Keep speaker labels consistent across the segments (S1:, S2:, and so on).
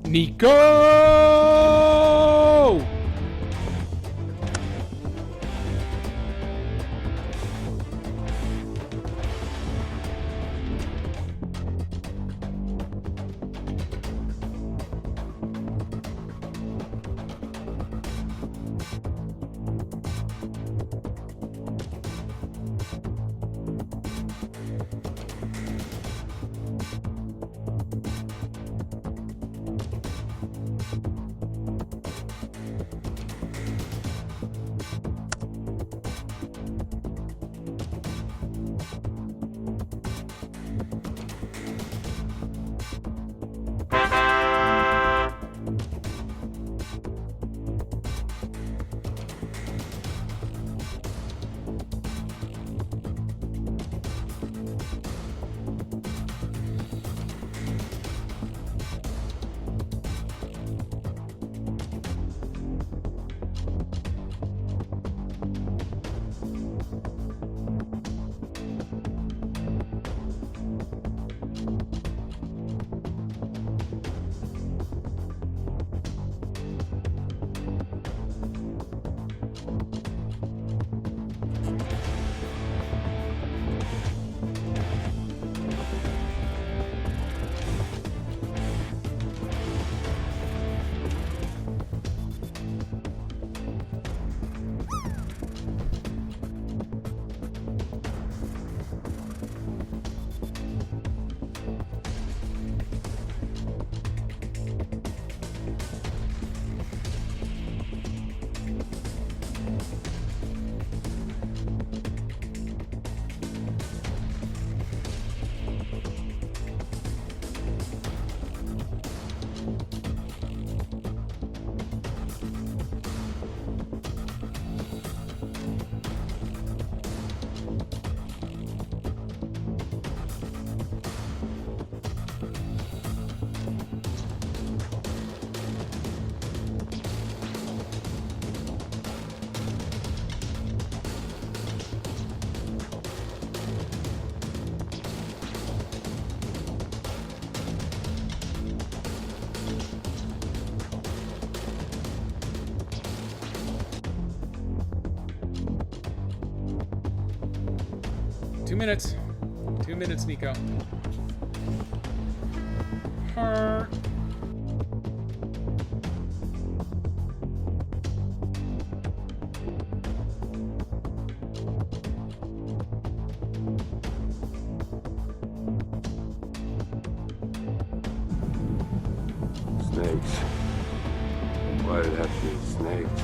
S1: Nico! Two minutes. 2 minutes, Nico. Her.
S2: Snakes. Why did it have to be snakes?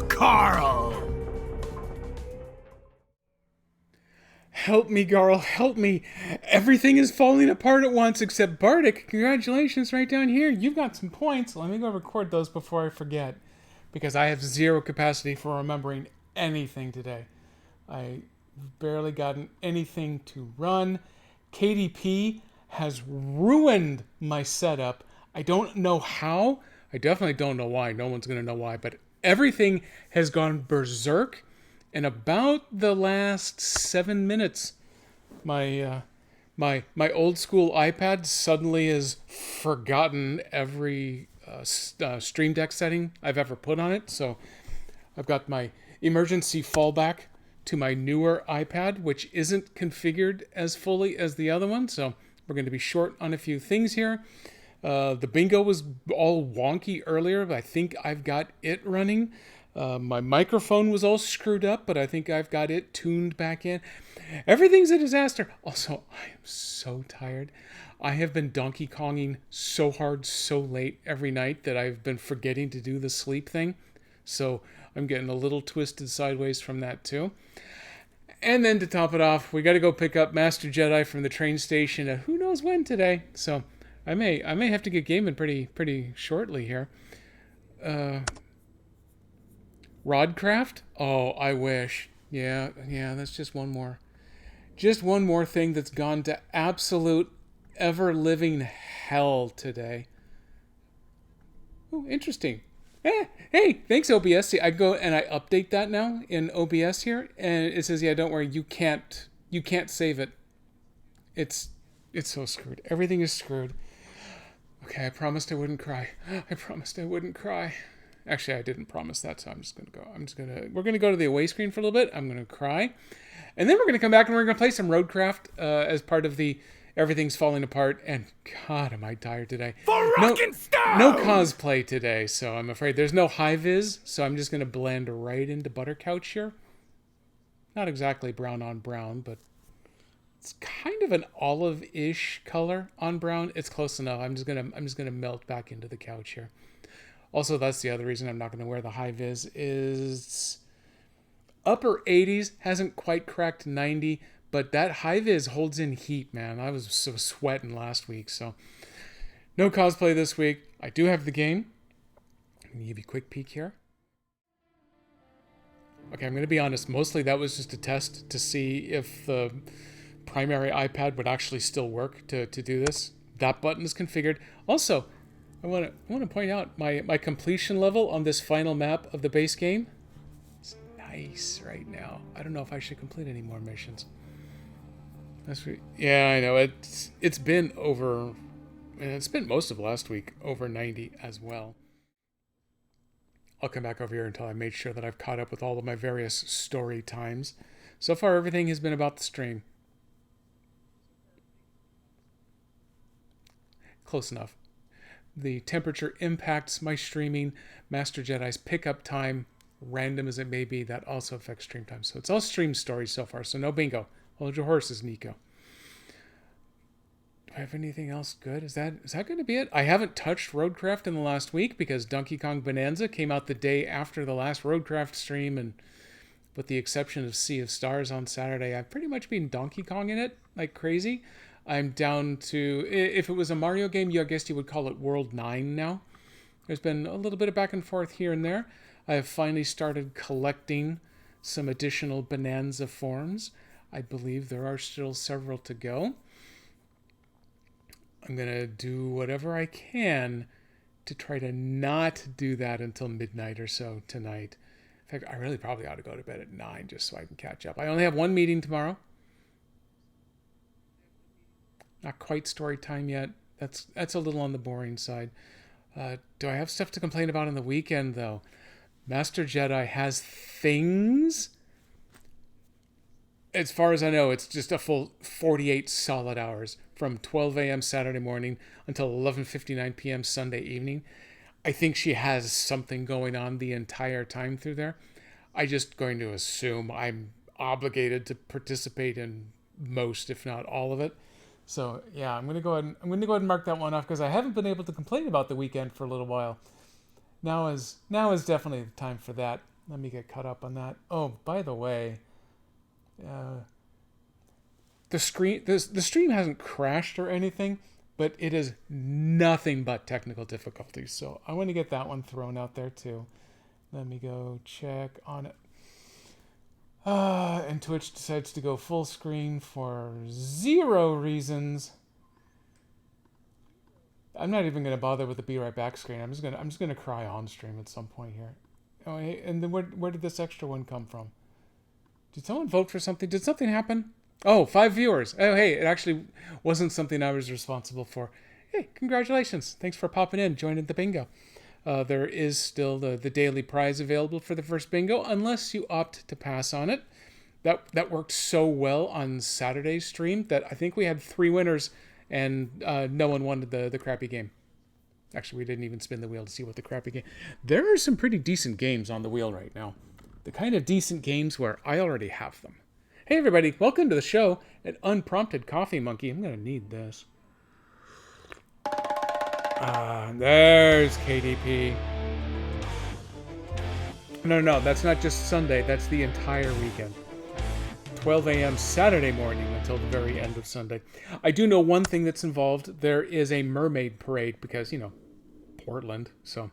S1: Carl! Help me, Garl, help me. Everything is falling apart at once except Bardic. Congratulations, right down here. You've got some points. Let me go record those before I forget, because I have zero capacity for remembering anything today. I Barely gotten anything to run. KDP has ruined my setup. I don't know how. I definitely don't know why. No one's going to know why. But everything has gone berserk. In about the last 7 minutes, my old school iPad suddenly has forgotten every Stream Deck setting I've ever put on it. So I've got my emergency fallback to my newer iPad, which isn't configured as fully as the other one. So we're going to be short on a few things here. The bingo was all wonky earlier, but I think I've got it running. My microphone was all screwed up, but I think I've got it tuned back in. Everything's a disaster. Also, I am so tired. I have been Donkey Konging so hard, so late every night that I've been forgetting to do the sleep thing. So I'm getting a little twisted sideways from that too. And then to top it off, we got to go pick up Master Jedi from the train station at who knows when today. So I may have to get gaming pretty shortly here. RoadCraft? Oh, I wish. Yeah, that's just one more thing that's gone to absolute ever-living hell today. Oh, interesting. Hey, thanks OBS. See, I go and I update that now in OBS here, and it says, "Yeah, don't worry, you can't save it. It's so screwed. Everything is screwed." Okay, I promised I wouldn't cry. Actually, I didn't promise that, so we're gonna go to the away screen for a little bit. I'm gonna cry, and then we're gonna come back and we're gonna play some RoadCraft as part of the Everything's Falling Apart. And God, am I tired today? No cosplay today, so I'm afraid there's no high vis. So I'm just gonna blend right into Buttercouch here. Not exactly brown on brown, but it's kind of an olive-ish color on brown. It's close enough. I'm just gonna melt back into the couch here. Also, that's the other reason I'm not going to wear the high vis is upper 80s, hasn't quite cracked 90, but that high vis holds in heat, man. I was so sweating last week, so no cosplay this week. I do have the game. I'm going to give you a quick peek here. Okay, I'm going to be honest. Mostly that was just a test to see if the primary iPad would actually still work to do this. That button is configured. Also, I want to point out my completion level on this final map of the base game. It's nice right now. I don't know if I should complete any more missions. Yeah, I know. It's been over, and it's been most of last week over 90 as well. I'll come back over here until I made sure that I've caught up with all of my various story times. So far, everything has been about the stream. Close enough. The temperature impacts my streaming. Master Jedi's pickup time, random as it may be, that also affects stream time. So it's all stream stories so far, so no bingo. Hold your horses, Nico. Do I have anything else good? Is that going to be it? I haven't touched RoadCraft in the last week because Donkey Kong Bonanza came out the day after the last RoadCraft stream, and with the exception of Sea of Stars on Saturday, I've pretty much been Donkey Konging it like crazy. I'm down to, if it was a Mario game, I guess you would call it World 9 now. There's been a little bit of back and forth here and there. I have finally started collecting some additional Bonanza forms. I believe there are still several to go. I'm going to do whatever I can to try to not do that until midnight or so tonight. In fact, I really probably ought to go to bed at 9 just so I can catch up. I only have one meeting tomorrow. Not quite story time yet. That's a little on the boring side. Do I have stuff to complain about on the weekend, though? Master Jedi has things. As far as I know, it's just a full 48 solid hours from 12 a.m. Saturday morning until 11:59 p.m. Sunday evening. I think she has something going on the entire time through there. I'm just going to assume I'm obligated to participate in most, if not all of it. So yeah, I'm gonna go ahead and mark that one off because I haven't been able to complain about the weekend for a little while. Now is definitely the time for that. Let me get caught up on that. Oh, by the way, the stream hasn't crashed or anything, but it is nothing but technical difficulties. So I want to get that one thrown out there too. Let me go check on it. And Twitch decides to go full screen for 0 reasons. I'm not even gonna bother with the be right back screen. I'm just gonna cry on stream at some point here. Oh, hey, and then where did this extra one come from? Did someone vote for something? Did something happen? Oh, 5 viewers. Oh, hey, it actually wasn't something I was responsible for. Hey, congratulations. Thanks for popping in, joining the bingo. There is still the daily prize available for the first bingo, unless you opt to pass on it. That worked so well on Saturday's stream that I think we had 3 winners, and no one wanted the crappy game. Actually, we didn't even spin the wheel to see what the crappy game... There are some pretty decent games on the wheel right now. The kind of decent games where I already have them. Hey everybody, welcome to the show, an unprompted coffee monkey. I'm going to need this. There's KDP. No, that's not just Sunday, that's the entire weekend. 12 a.m. Saturday morning until the very end of Sunday. I do know one thing that's involved. There is a mermaid parade because, Portland, so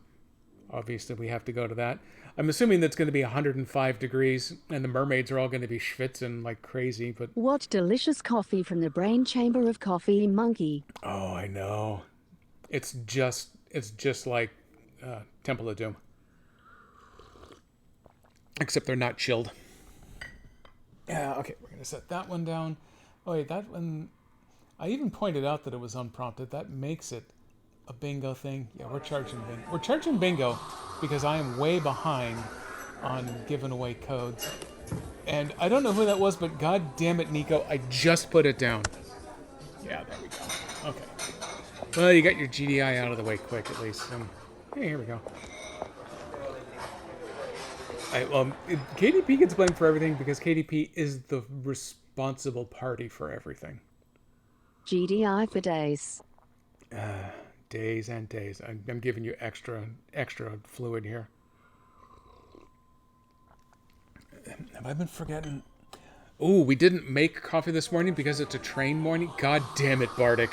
S1: obviously we have to go to that. I'm assuming that's going to be 105 degrees, and the mermaids are all going to be schwitzing like crazy. But
S3: what delicious coffee from the brain chamber of Coffee Monkey.
S1: Oh, I know. It's just like Temple of Doom, except they're not chilled. Yeah. Okay, we're gonna set that one down. Oh wait, that one. I even pointed out that it was unprompted. That makes it a bingo thing. Yeah, we're charging bingo. We're charging bingo because I am way behind on giving away codes. And I don't know who that was, but god damn it, Nico, I just put it down. Yeah, there we go. Okay. Well, you got your GDI out of the way quick, at least. Hey, here we go. KDP gets blamed for everything because KDP is the responsible party for everything.
S3: GDI for days.
S1: Days and days. I'm giving you extra fluid here. Have I been forgetting? Oh, we didn't make coffee this morning because it's a train morning. God damn it, Bardic.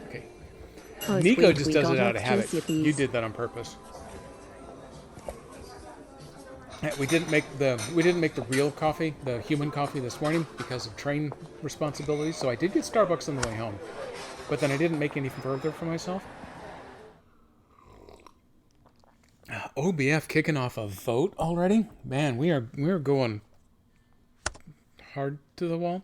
S1: Okay.
S3: Oh,
S1: Nico just does it out of habit. You did that on purpose. We didn't make the real coffee, the human coffee this morning because of train responsibilities. So I did get Starbucks on the way home, but then I didn't make any further for myself. OBF kicking off a vote already? Man, we are going hard to the wall.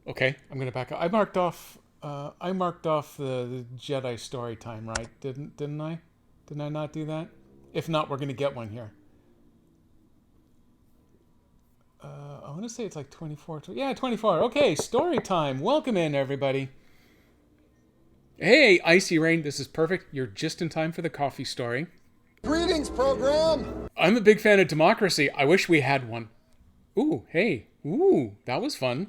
S1: Okay, I'm gonna back up. I marked off the Jedi story time, right? Didn't I? Did I not do that? If not, we're going to get one here. I want to say it's like 24. Yeah, 24. Okay, story time. Welcome in, everybody. Hey, Icy Rain. This is perfect. You're just in time for the coffee story.
S4: Greetings, program.
S1: I'm a big fan of democracy. I wish we had one. Ooh, hey. Ooh, that was fun.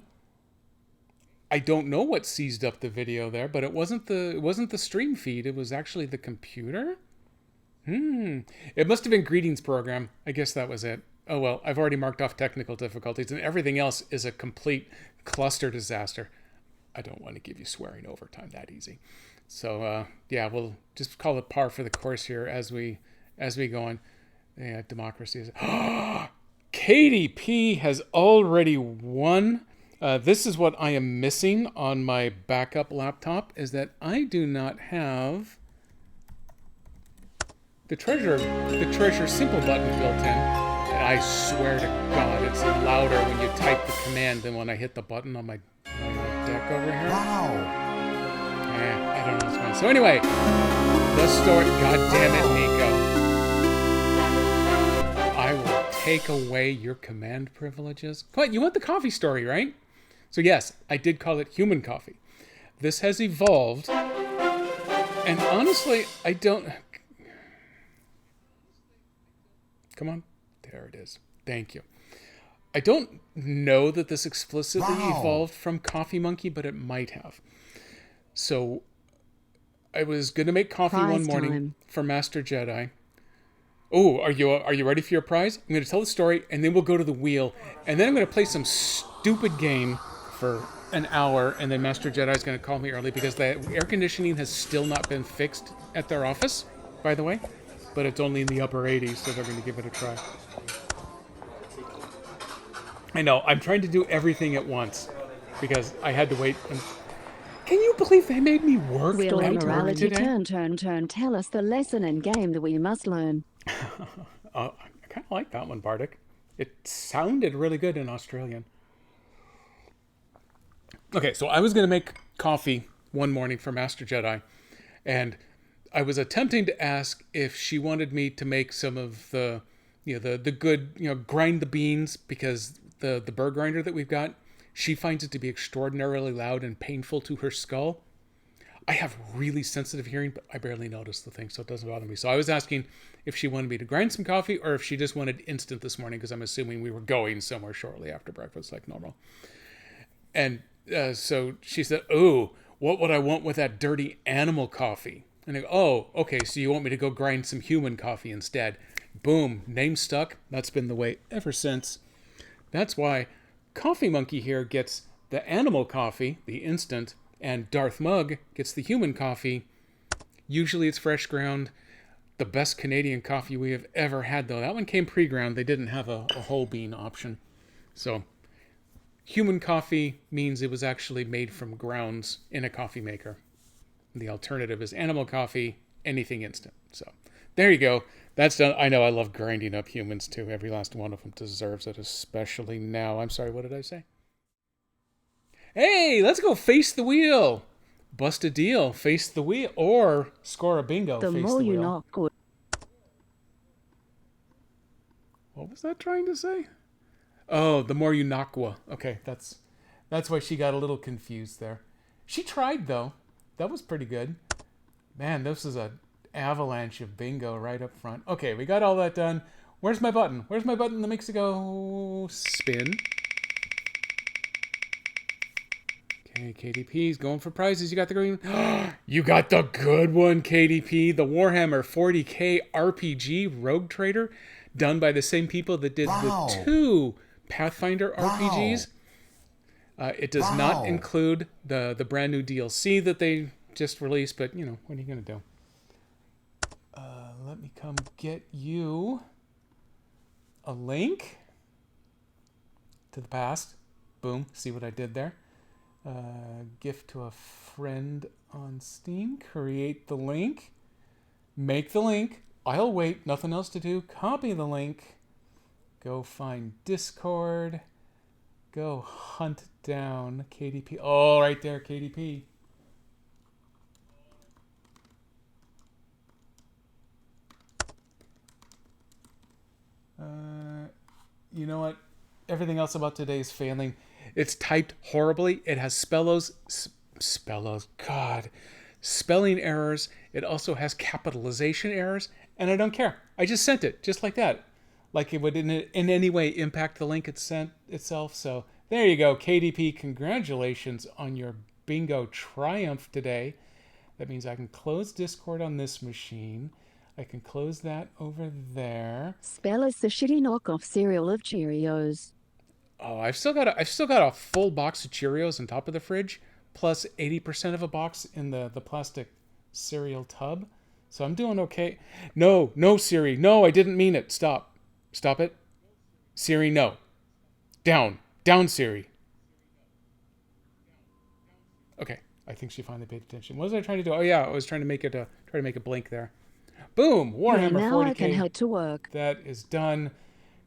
S1: I don't know what seized up the video there, but it wasn't the stream feed. It was actually the computer. It must have been Greetings program. I guess that was it. Oh well, I've already marked off technical difficulties, and everything else is a complete cluster disaster. I don't want to give you swearing overtime that easy. So yeah, we'll just call it par for the course here as we go on. Yeah, democracy is. KDP has already won. This is what I am missing on my backup laptop, is that I do not have the treasure simple button built in, and I swear to God it's louder when you type the command than when I hit the button on my deck over here.
S4: Wow.
S1: I don't know what's going on. So anyway, the story. God damn it, Nico. I will take away your command privileges. What? You want the coffee story, right? So yes, I did call it human coffee. This has evolved, and honestly, I don't. Come on. There it is. Thank you. I don't know that this explicitly evolved from Coffee Monkey, but it might have. So I was going to make coffee one morning for Master Jedi. Oh, are you ready for your prize? I'm going to tell the story, and then we'll go to the wheel, and then I'm going to play some stupid game for an hour, and then Master Jedi is going to call me early because the air conditioning has still not been fixed at their office, by the way. but it's only in the upper 80s, so they're going to give it a try. I know, I'm trying to do everything at once because I had to wait. Can you believe they made me work
S3: Wheel of
S1: at work
S3: morality,
S1: today?
S3: turn. Tell us the lesson and game that we must learn.
S1: I kind of like that one, Bardic. It sounded really good in Australian. Okay, so I was going to make coffee one morning for Master Jedi, and I was attempting to ask if she wanted me to make some of the, the good, grind the beans, because the burr grinder that we've got, she finds it to be extraordinarily loud and painful to her skull. I have really sensitive hearing, but I barely notice the thing, so it doesn't bother me. So I was asking if she wanted me to grind some coffee or if she just wanted instant this morning, because I'm assuming we were going somewhere shortly after breakfast like normal. And so she said, "Oh, what would I want with that dirty animal coffee?" And I go, "Oh, okay, so you want me to go grind some human coffee instead." Boom, name stuck. That's been the way ever since. That's why Coffee Monkey here gets the animal coffee, the instant, and Darth Mug gets the human coffee. Usually it's fresh ground. The best Canadian coffee we have ever had, though. That one came pre-ground. They didn't have a whole bean option. So human coffee means it was actually made from grounds in a coffee maker. The alternative is animal coffee, anything instant. So there you go. That's done. I know I love grinding up humans too. Every last one of them deserves it, especially now. I'm sorry, what did I say? Hey, let's go face the wheel. Bust a deal, face the wheel, or score a bingo,
S3: The
S1: face
S3: more
S1: the
S3: you
S1: wheel.
S3: knock, good.
S1: What was that trying to say? Oh, the more you knockwa. Okay, that's why she got a little confused there. She tried though. That was pretty good. Man, this is a avalanche of bingo right up front. Okay, we got all that done. Where's my button? Where's my button that makes it go spin? Okay, KDP's going for prizes. You got the green. You got the good one, KDP. The Warhammer 40K RPG Rogue Trader, done by the same people that did the 2 Pathfinder RPGs. It does not include the brand new DLC that they just released, but what are you going to do? Let me come get you a link to the past. Boom. See what I did there? Gift to a friend on Steam. Create the link. Make the link. I'll wait. Nothing else to do. Copy the link. Go find Discord. Go hunt down KDP. Oh, right there, KDP. You know what? Everything else about today is failing. It's typed horribly. It has spelling errors. It also has capitalization errors, and I don't care. I just sent it just like that, like it would in any way impact the link it sent itself. So there you go, KDP. Congratulations on your bingo triumph today. That means I can close Discord on this machine. I can close that over there.
S3: Spell is the shitty knockoff cereal of Cheerios.
S1: Oh, I've still got a full box of Cheerios on top of the fridge, plus 80% of a box in the plastic cereal tub. So I'm doing okay. No, Siri. No, I didn't mean it. Stop it. Siri, no. Down, Siri. Okay, I think she finally paid attention. What was I trying to do? Oh yeah, I was trying to make it blink there. Boom! Warhammer 40K.
S3: Now I can head to work.
S1: That is done.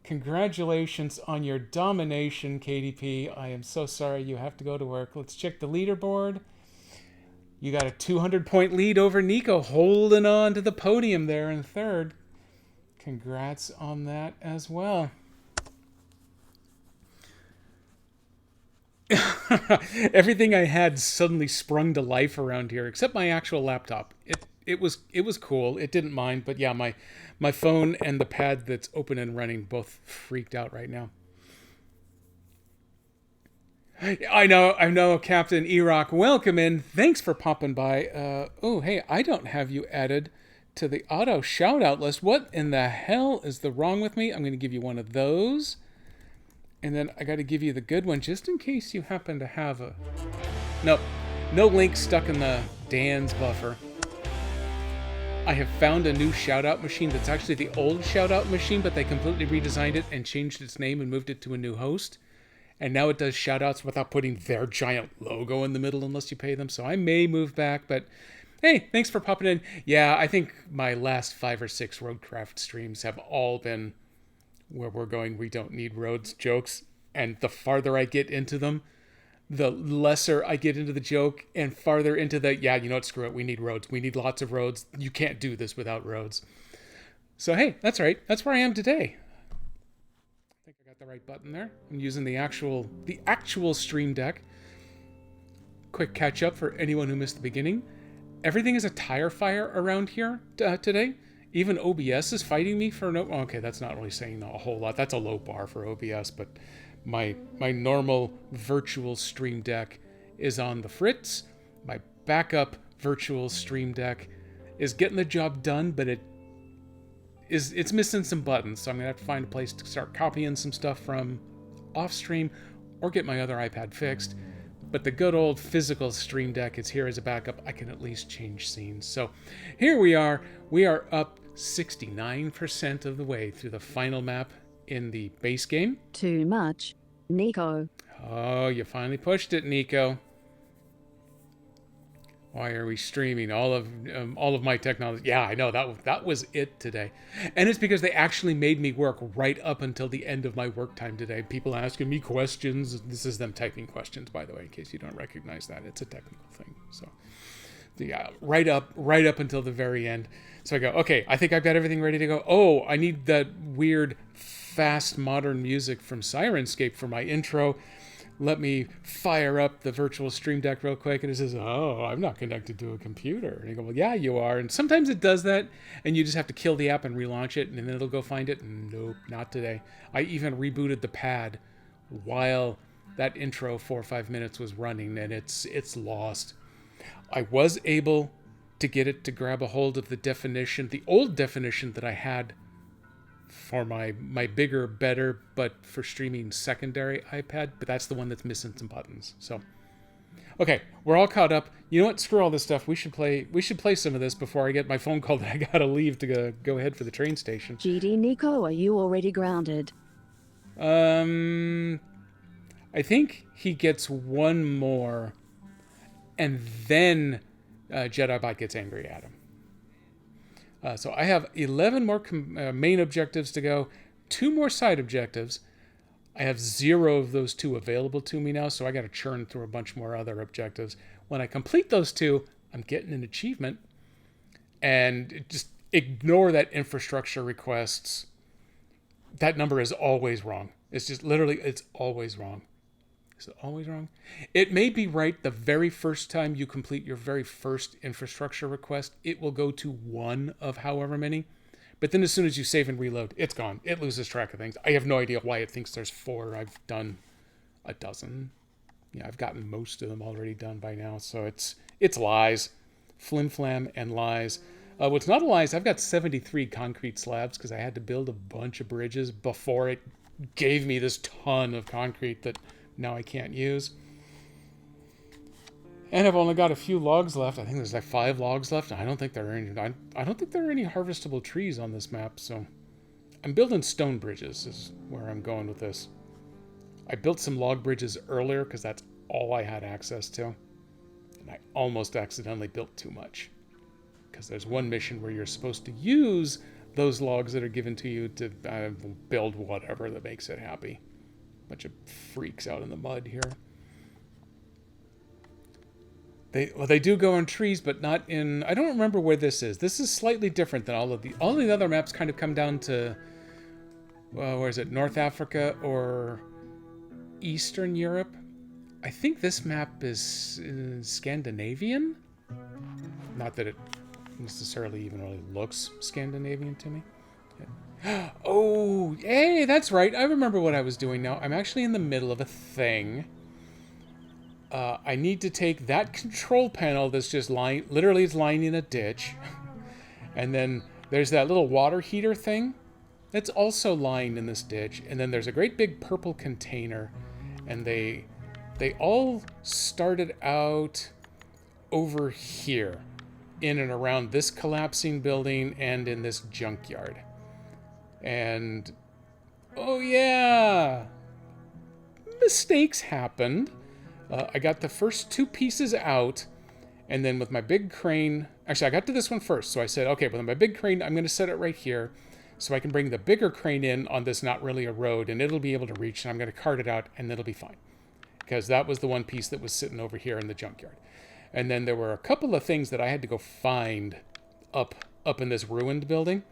S1: Congratulations on your domination, KDP. I am so sorry you have to go to work. Let's check the leaderboard. You got a 200-point lead over Nico, holding on to the podium there in third. Congrats on that as well. Everything I had suddenly sprung to life around here, except my actual laptop. It was cool. It didn't mind, but yeah, my phone and the pad that's open and running both freaked out right now. I know, Captain Erock. Welcome in. Thanks for popping by. Oh, hey, I don't have you added to the auto shout-out list. What in the hell is the wrong with me? I'm going to give you one of those. And then I got to give you the good one, just in case you happen to have a... No link stuck in the Dan's buffer. I have found a new shout-out machine that's actually the old shout-out machine, but they completely redesigned it and changed its name and moved it to a new host. And now it does shout-outs without putting their giant logo in the middle unless you pay them. So I may move back, but hey, thanks for popping in. Yeah, I think my last 5 or 6 RoadCraft streams have all been where we're going, we don't need roads jokes. And the farther I get into them, the lesser I get into the joke and farther into the, yeah, you know what, screw it. We need roads. We need lots of roads. You can't do this without roads. So, hey, that's right. That's where I am today. I think I got the right button there. I'm using the actual Stream Deck. Quick catch up for anyone who missed the beginning. Everything is a tire fire around here today. Even OBS is fighting me for no... Okay, that's not really saying a whole lot. That's a low bar for OBS, but my normal virtual Stream Deck is on the fritz. My backup virtual Stream Deck is getting the job done, but it's missing some buttons, so I'm going to have to find a place to start copying some stuff from off stream or get my other iPad fixed. But the good old physical Stream Deck is here as a backup. I can at least change scenes. So here we are. We are up 69% of the way through the final map in the base game.
S3: Too much, Nico.
S1: Oh, you finally pushed it, Nico. Why are we streaming all of my technology? Yeah, I know that was it today, and it's because they actually made me work right up until the end of my work time today. People asking me questions. This is them typing questions, by the way, in case you don't recognize that. It's a technical thing. So, yeah, right up until the very end. So I go, okay, I think I've got everything ready to go. Oh, I need that weird, fast, modern music from Sirenscape for my intro. Let me fire up the virtual Stream Deck real quick. And it says, oh, I'm not connected to a computer. And you go, well, yeah, you are. And sometimes it does that. And you just have to kill the app and relaunch it. And then it'll go find it. Nope, not today. I even rebooted the pad while that intro 4 or 5 minutes was running. And it's lost. I was able to get it to grab a hold of the definition, the old definition that I had for my bigger, better, but for streaming secondary iPad, but that's the one that's missing some buttons. So, okay, we're all caught up. You know what? Screw all this stuff. We should play some of this before I get my phone call that I gotta leave to go ahead for the train station.
S3: GD Nico, are you already grounded?
S1: I think he gets one more, and then JediBot gets angry at him. So I have 11 more main objectives to go, 2 more side objectives. I have 0 of those 2 available to me now, so I got to churn through a bunch more other objectives. When I complete those 2, I'm getting an achievement. And just ignore that infrastructure requests. That number is always wrong. It's just literally, it's always wrong. Is it always wrong? It may be right the very first time you complete your very first infrastructure request. It will go to 1 of however many. But then as soon as you save and reload, it's gone. It loses track of things. I have no idea why it thinks there's 4. I've done a dozen. Yeah, I've gotten most of them already done by now. So it's lies. Flim-flam and lies. What's not a lie is I've got 73 concrete slabs because I had to build a bunch of bridges before it gave me this ton of concrete that now I can't use. And I've only got a few logs left. I think there's like 5 logs left. I don't think there are any. I don't think there are any harvestable trees on this map. So I'm building stone bridges. Is where I'm going with this. I built some log bridges earlier because that's all I had access to, and I almost accidentally built too much. Because there's one mission where you're supposed to use those logs that are given to you to build whatever that makes it happy. Bunch of freaks out in the mud here. They do go on trees, but not in... I don't remember where this is. This is slightly different than all of the... All the other maps kind of come down to... where is it? North Africa or Eastern Europe? I think this map is Scandinavian? Not that it necessarily even really looks Scandinavian to me. Oh, hey, that's right. I remember what I was doing now. I'm actually in the middle of a thing. I need to take that control panel that's just lying, literally it's lying in a ditch. And then there's that little water heater thing that's also lying in this ditch. And then there's a great big purple container. And they all started out over here. in and around this collapsing building and in this junkyard. And, oh yeah, mistakes happened. I got the first 2 pieces out, and then with my big crane, actually I got to this one first, so I said, okay, with my big crane, I'm going to set it right here, so I can bring the bigger crane in on this not really a road, and it'll be able to reach, and I'm going to cart it out, and it'll be fine. Because that was the one piece that was sitting over here in the junkyard. And then there were a couple of things that I had to go find up in this ruined building.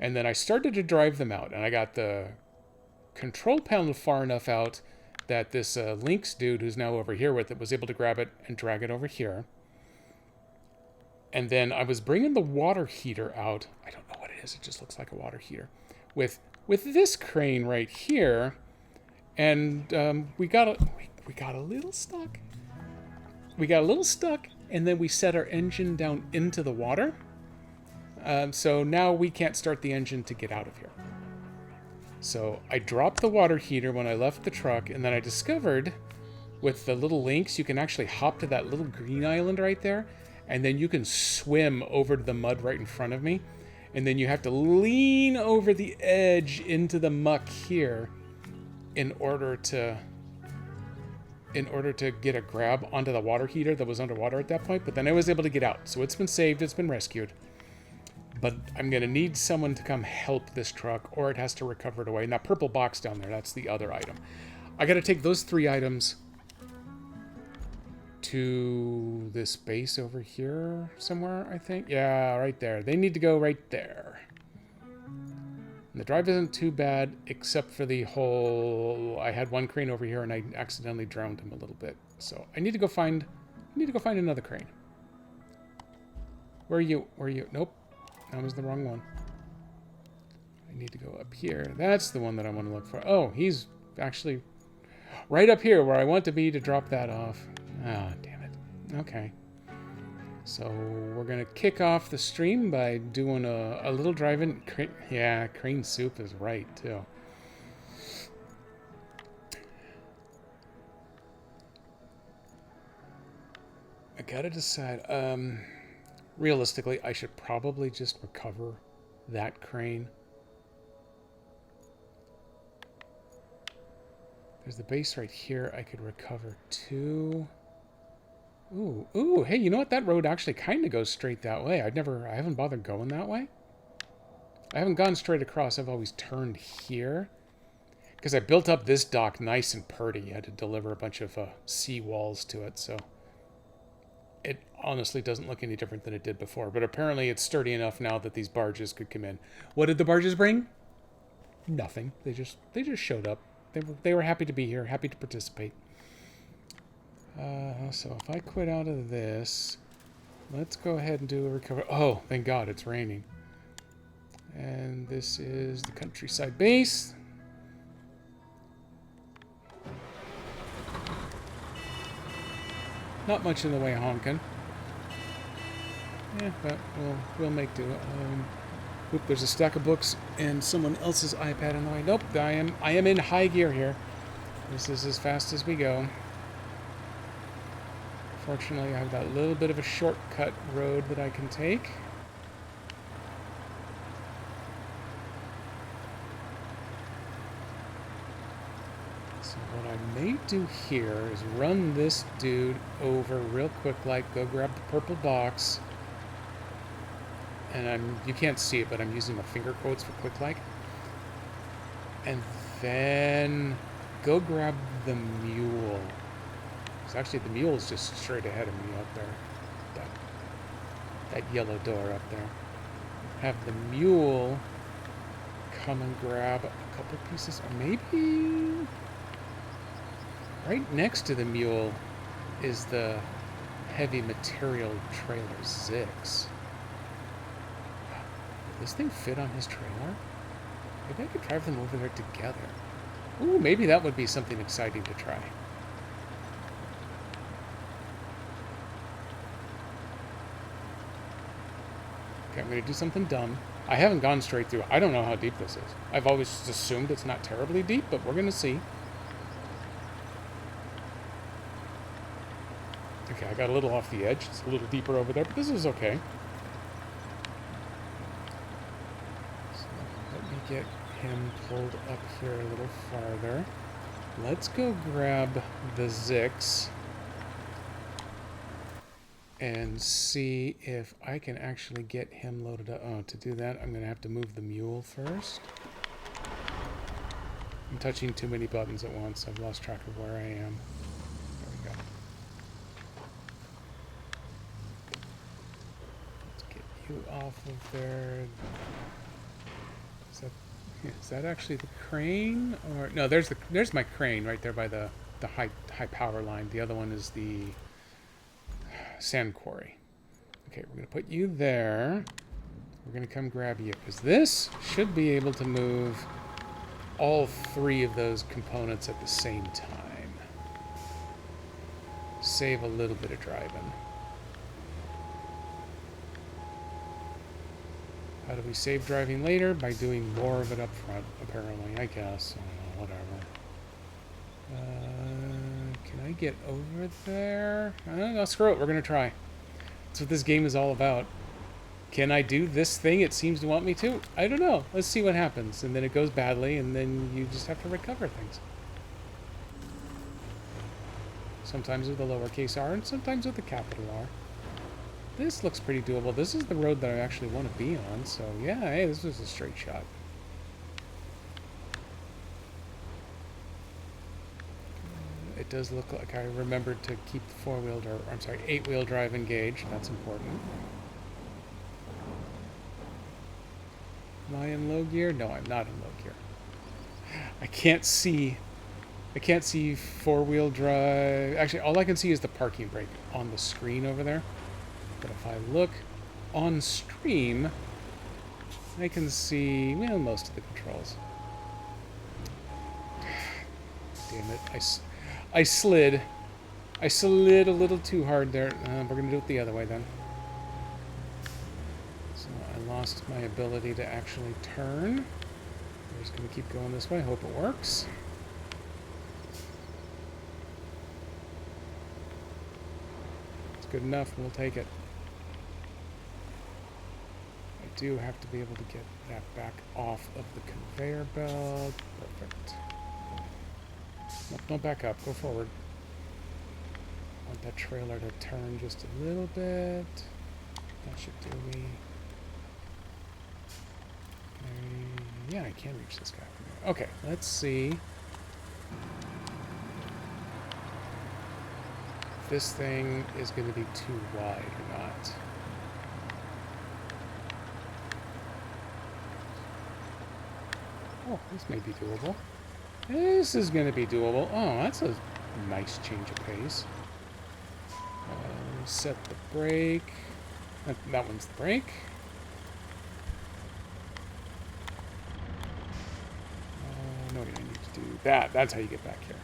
S1: And then I started to drive them out, and I got the control panel far enough out that this Lynx dude who's now over here with it was able to grab it and drag it over here. And then I was bringing the water heater out. I don't know what it is. It just looks like a water heater. With this crane right here. And we got a little stuck. We got a little stuck, and then we set our engine down into the water. So now we can't start the engine to get out of here. So I dropped the water heater when I left the truck, and then I discovered with the little Lynx, you can actually hop to that little green island right there, and then you can swim over to the mud right in front of me. And then you have to lean over the edge into the muck here in order to get a grab onto the water heater that was underwater at that point. But then I was able to get out. So it's been saved, it's been rescued. But I'm going to need someone to come help this truck, or it has to recover it away. And that purple box down there, that's the other item. I got to take those 3 items to this base over here somewhere, I think. Yeah, right there. They need to go right there. And the drive isn't too bad, except for the whole... I had one crane over here, and I accidentally drowned him a little bit. So I need to go find... another crane. Where are you? Where are you? Nope. That was the wrong one. I need to go up here. That's the one that I want to look for. Oh, he's actually right up here where I want to be to drop that off. Ah, damn it. Okay. So we're going to kick off the stream by doing a little drive-in. Yeah, crane soup is right, too. I got to decide. Realistically, I should probably just recover that crane. There's the base right here. I could recover 2. Ooh, hey, you know what? That road actually kind of goes straight that way. I haven't bothered going that way. I haven't gone straight across. I've always turned here. Because I built up this dock nice and purty. I had to deliver a bunch of sea walls to it, so... It honestly doesn't look any different than it did before. But apparently it's sturdy enough now that these barges could come in. What did the barges bring? Nothing. They just showed up. They were happy to be here, happy to participate. So if I quit out of this, let's go ahead and do a recovery. Oh, thank God it's raining. And this is the countryside base. Not much in the way of honking. Yeah, but we'll make do. Oop, there's a stack of books and someone else's iPad in the way. Nope, I am in high gear here. This is as fast as we go. Fortunately, I have that little bit of a shortcut road that I can take. So what I may do here is run this dude over real quick, like go grab the purple box. And you can't see it, but I'm using my finger quotes for quick like. And then go grab the mule. Actually, the mule is just straight ahead of me up there. That yellow door up there. Have the mule come and grab a couple pieces, or maybe right next to the mule is the heavy material trailer 6. Will this thing fit on his trailer? Maybe I could drive them over there together. Ooh, maybe that would be something exciting to try. Okay, I'm going to do something dumb. I haven't gone straight through. I don't know how deep this is. I've always assumed it's not terribly deep, but we're going to see. Okay, I got a little off the edge. It's a little deeper over there, but this is okay. So let me get him pulled up here a little farther. Let's go grab the Zix and see if I can actually get him loaded up. Oh, to do that, I'm going to have to move the mule first. I'm touching too many buttons at once. I've lost track of where I am. There we go. Let's get you off of there. Is that actually the crane? Or no, there's my crane right there by the high power line. The other one is the sand quarry. Okay, we're going to put you there. We're going to come grab you, because this should be able to move all three of those components at the same time. Save a little bit of driving. How do we save driving later? By doing more of it up front, apparently, I guess. I don't know, whatever. Can I get over there? No, screw it, we're going to try. That's what this game is all about. Can I do this thing it seems to want me to? I don't know. Let's see what happens. And then it goes badly, and then you just have to recover things. Sometimes with a lowercase r, and sometimes with a capital R. This looks pretty doable. This is the road that I actually want to be on, so yeah, hey, this was a straight shot. It does look like I remembered to keep the four-wheel, or I'm sorry, eight-wheel drive engaged. That's important. Am I in low gear? No, I'm not in low gear. I can't see four-wheel drive. Actually, all I can see is the parking brake on the screen over there. But if I look on stream, I can see, well, most of the controls. Damn it. I slid. I slid a little too hard there. We're going to do it the other way then. So I lost my ability to actually turn. We're just going to keep going this way. Hope it works. It's good enough. We'll take it. I do have to be able to get that back off of the conveyor belt. Perfect. Nope, don't back up. Go forward. I want that trailer to turn just a little bit. That should do me. Yeah, I can reach this guy from here. Okay, let's see if this thing is going to be too wide or not. Oh, this may be doable. This is going to be doable. Oh, that's a nice change of pace. Set the brake. That one's the brake. No, I need to do that. That's how you get back here.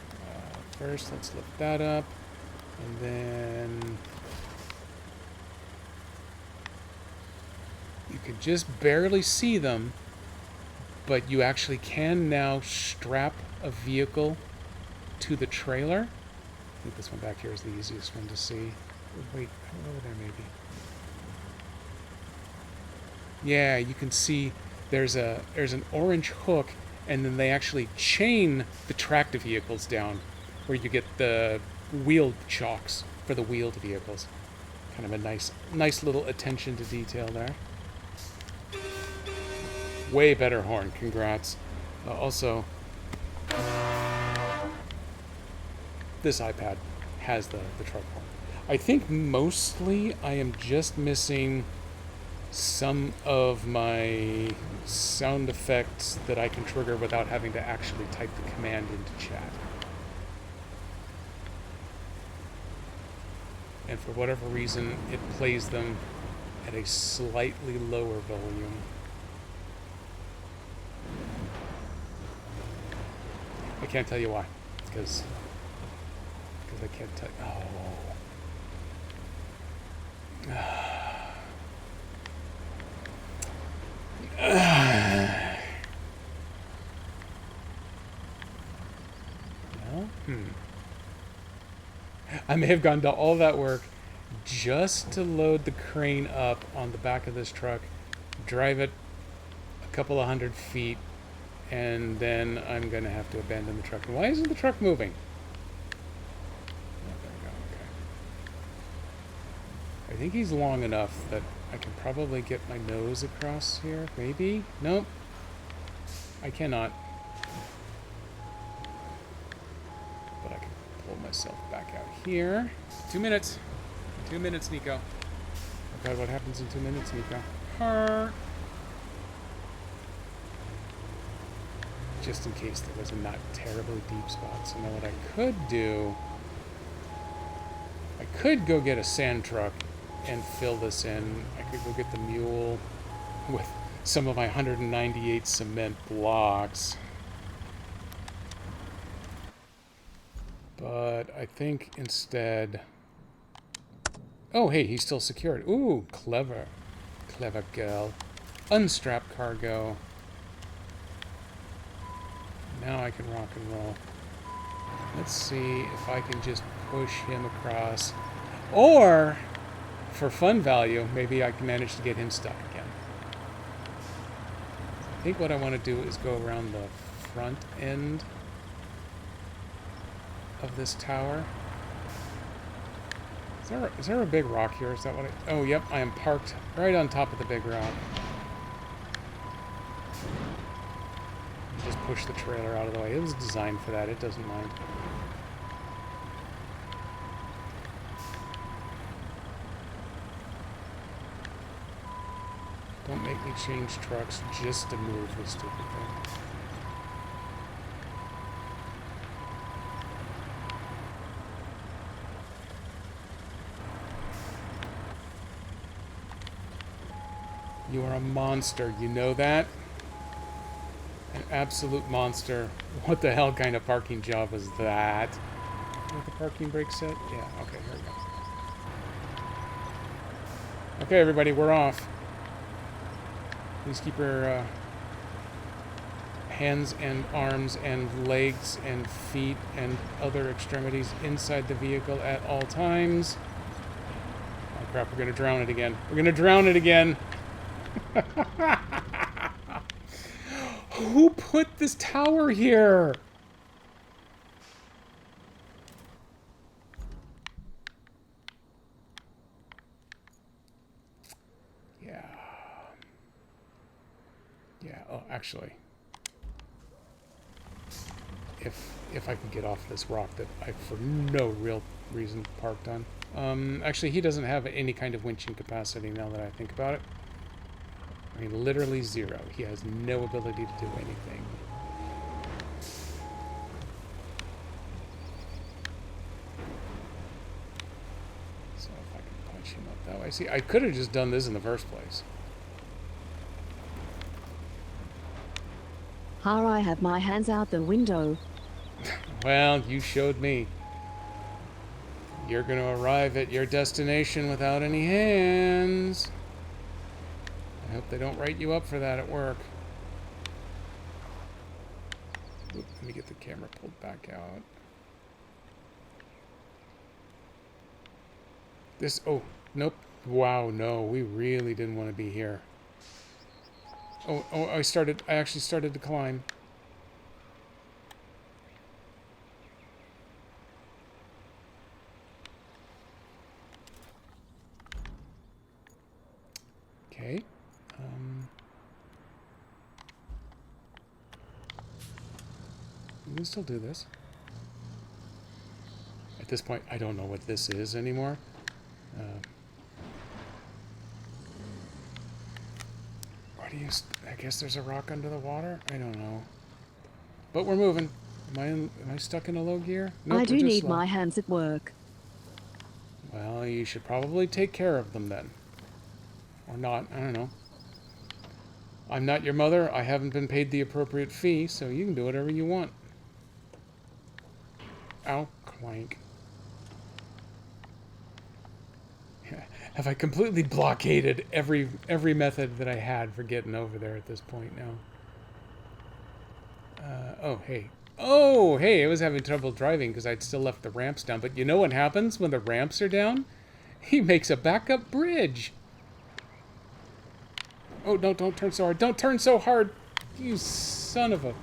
S1: First, let's lift that up. And then you can just barely see them, but you actually can now strap a vehicle to the trailer. I think this one back here is the easiest one to see. Wait, over there maybe. Yeah, you can see there's an orange hook, and then they actually chain the tractor vehicles down, where you get the wheel chocks for the wheeled vehicles. Kind of a nice little attention to detail there. Way better horn, congrats. Also, this iPad has the truck horn. I think mostly I am just missing some of my sound effects that I can trigger without having to actually type the command into chat. And for whatever reason, it plays them at a slightly lower volume. I can't tell you why, because I can't tell. Oh. No? I may have gone to all that work just to load the crane up on the back of this truck, drive it a couple of 100 feet, and then I'm going to have to abandon the truck. Why isn't the truck moving? Oh, there we go. Okay. I think he's long enough that I can probably get my nose across here. Maybe? Nope. I cannot. But I can pull myself back out here. 2 minutes. 2 minutes, Nico. Oh God, what happens in 2 minutes, Nico? Her. Just in case there was a not terribly deep spot. So now what I could do, I could go get a sand truck and fill this in. I could go get the mule with some of my 198 cement blocks. But I think instead... Oh, hey, he's still secured. Ooh, clever. Clever girl. Unstrap cargo. Now I can rock and roll. Let's see if I can just push him across. Or, for fun value, maybe I can manage to get him stuck again. I think what I want to do is go around the front end of this tower. Is there a big rock here? Is that what I... Oh, yep, I am parked right on top of the big rock. Just push the trailer out of the way. It was designed for that. It doesn't mind. Don't make me change trucks just to move this stupid thing. You are a monster. You know that? An absolute monster. What the hell kind of parking job was that? With the parking brake set? Yeah, okay, here we go. Okay, everybody, we're off. Please keep your hands and arms and legs and feet and other extremities inside the vehicle at all times. Oh crap, we're gonna drown it again. We're gonna drown it again! Who put this tower here? Yeah. Yeah, oh, actually. If I could get off this rock that I, for no real reason, parked on. Actually, he doesn't have any kind of winching capacity now that I think about it. I mean, literally zero. He has no ability to do anything. So if I can punch him up that way. See, I could have just done this in the first place.
S3: Here I have my hands out the window.
S1: Well, you showed me. You're going to arrive at your destination without any hands. I hope they don't write you up for that at work. Oop, let me get the camera pulled back out. This, oh, nope. Wow, no, we really didn't want to be here. Oh, I actually started to climb. Okay. We can still do this. At this point, I don't know what this is anymore. Why do you... I guess there's a rock under the water? I don't know. But we're moving. Am I stuck in a low gear? Nope,
S3: I do need
S1: slow.
S3: my hands at work.
S1: Well, you should probably take care of them then. Or not, I don't know. I'm not your mother. I haven't been paid the appropriate fee, so you can do whatever you want. Ow, clank. Have I completely blockaded every method that I had for getting over there at this point now? Oh, hey. Oh, hey, I was having trouble driving because I'd still left the ramps down. But you know what happens when the ramps are down? He makes a backup bridge. Oh, no, don't turn so hard. Don't turn so hard. You son of a...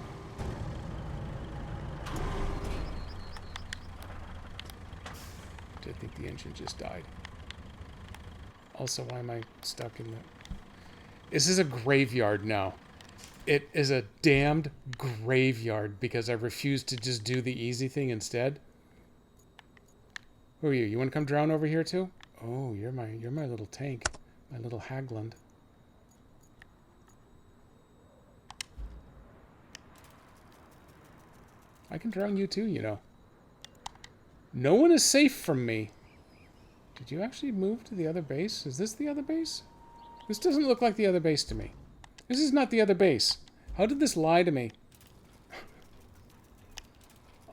S1: I think the engine just died. Also, why am I stuck in the... This is a graveyard now. It is a damned graveyard because I refused to just do the easy thing instead. Who are you? You want to come drown over here too? Oh, you're my little tank. My little Hagland. I can drown you too, you know. No one is safe from me. Did you actually move to the other base? Is this the other base? This doesn't look like the other base to me. This is not the other base. How did this lie to me?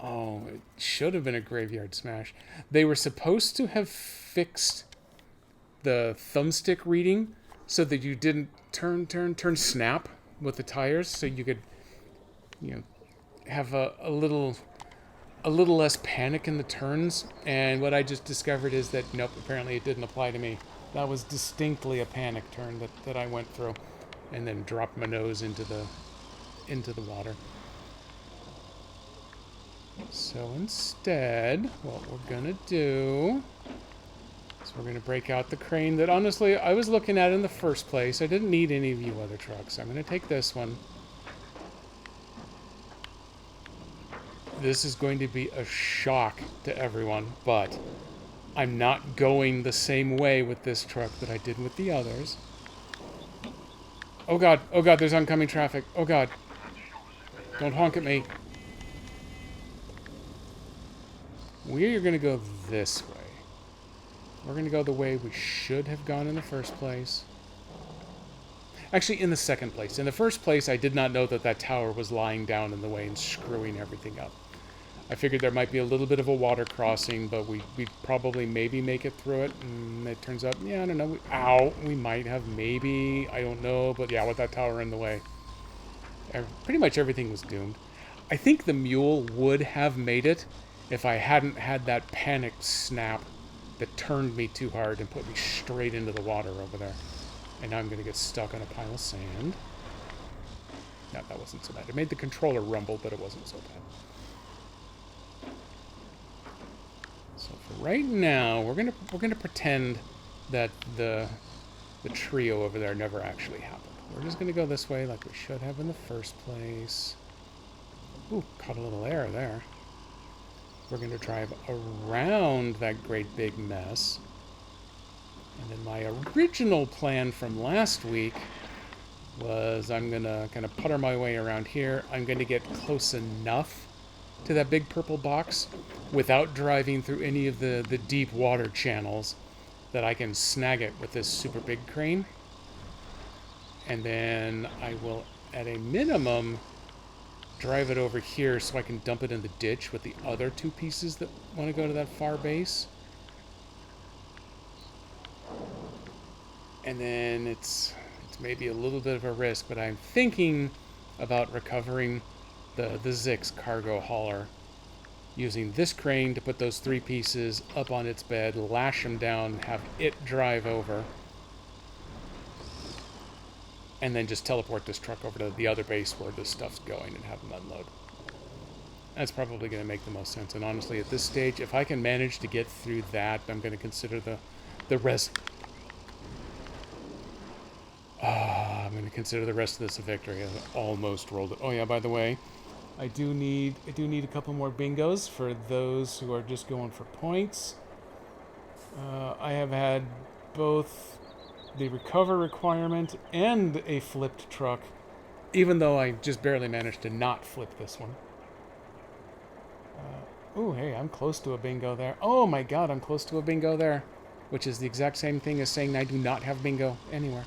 S1: Oh, it should have been a graveyard smash. They were supposed to have fixed the thumbstick reading so that you didn't turn, snap with the tires, so you could, you know, have a little less panic in the turns. And what I just discovered is that nope, apparently it didn't apply to me. That was distinctly a panic turn that I went through, and then dropped my nose into the water. So instead, what we're gonna do is we're gonna break out the crane that honestly I was looking at in the first place. I didn't need any of you other trucks. I'm gonna take this one. This is going to be a shock to everyone, but I'm not going the same way with this truck that I did with the others. Oh god, there's oncoming traffic. Oh god. Don't honk at me. We're gonna go this way. We're gonna go the way we should have gone in the first place. Actually, in the second place. In the first place, I did not know that that tower was lying down in the way and screwing everything up. I figured there might be a little bit of a water crossing, but we'd probably maybe make it through it. And it turns out, yeah, I don't know. We might have maybe. I don't know. But yeah, with that tower in the way, pretty much everything was doomed. I think the mule would have made it if I hadn't had that panic snap that turned me too hard and put me straight into the water over there. And now I'm going to get stuck on a pile of sand. No, that wasn't so bad. It made the controller rumble, but it wasn't so bad. So for right now, we're gonna pretend that the trio over there never actually happened. We're just gonna go this way like we should have in the first place. Ooh, caught a little air there. We're gonna drive around that great big mess. And then my original plan from last week was I'm gonna kind of putter my way around here. I'm gonna get close enough to that big purple box without driving through any of the deep water channels that I can snag it with this super big crane. And then I will, at a minimum, drive it over here so I can dump it in the ditch with the other two pieces that want to go to that far base. And then it's maybe a little bit of a risk, but I'm thinking about recovering the Zix cargo hauler, using this crane to put those three pieces up on its bed, lash them down, have it drive over, and then just teleport this truck over to the other base where this stuff's going and have them unload. That's probably going to make the most sense. And honestly, at this stage, if I can manage to get through that, I'm going to consider the rest... I'm going to consider the rest of this a victory. I almost rolled it. Oh yeah, by the way, I do need a couple more bingos for those who are just going for points. I have had both the recover requirement and a flipped truck, even though I just barely managed to not flip this one. Oh, hey, I'm close to a bingo there. Oh my god, I'm close to a bingo there, which is the exact same thing as saying I do not have bingo anywhere.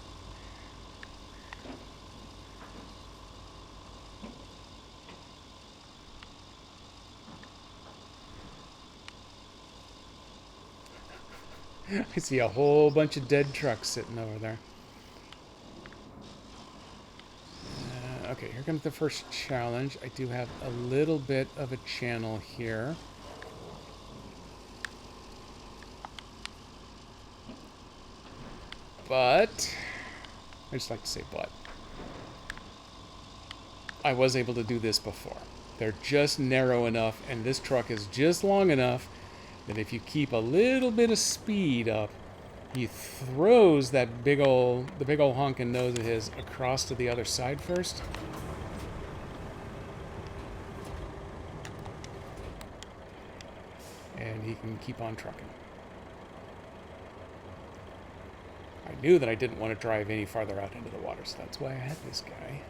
S1: I see a whole bunch of dead trucks sitting over there. Okay, here comes the first challenge. I do have a little bit of a channel here. But, I just like to say but. I was able to do this before. They're just narrow enough, and this truck is just long enough that if you keep a little bit of speed up, he throws the big old honking nose of his across to the other side first. And he can keep on trucking. I knew that I didn't want to drive any farther out into the water, so that's why I had this guy.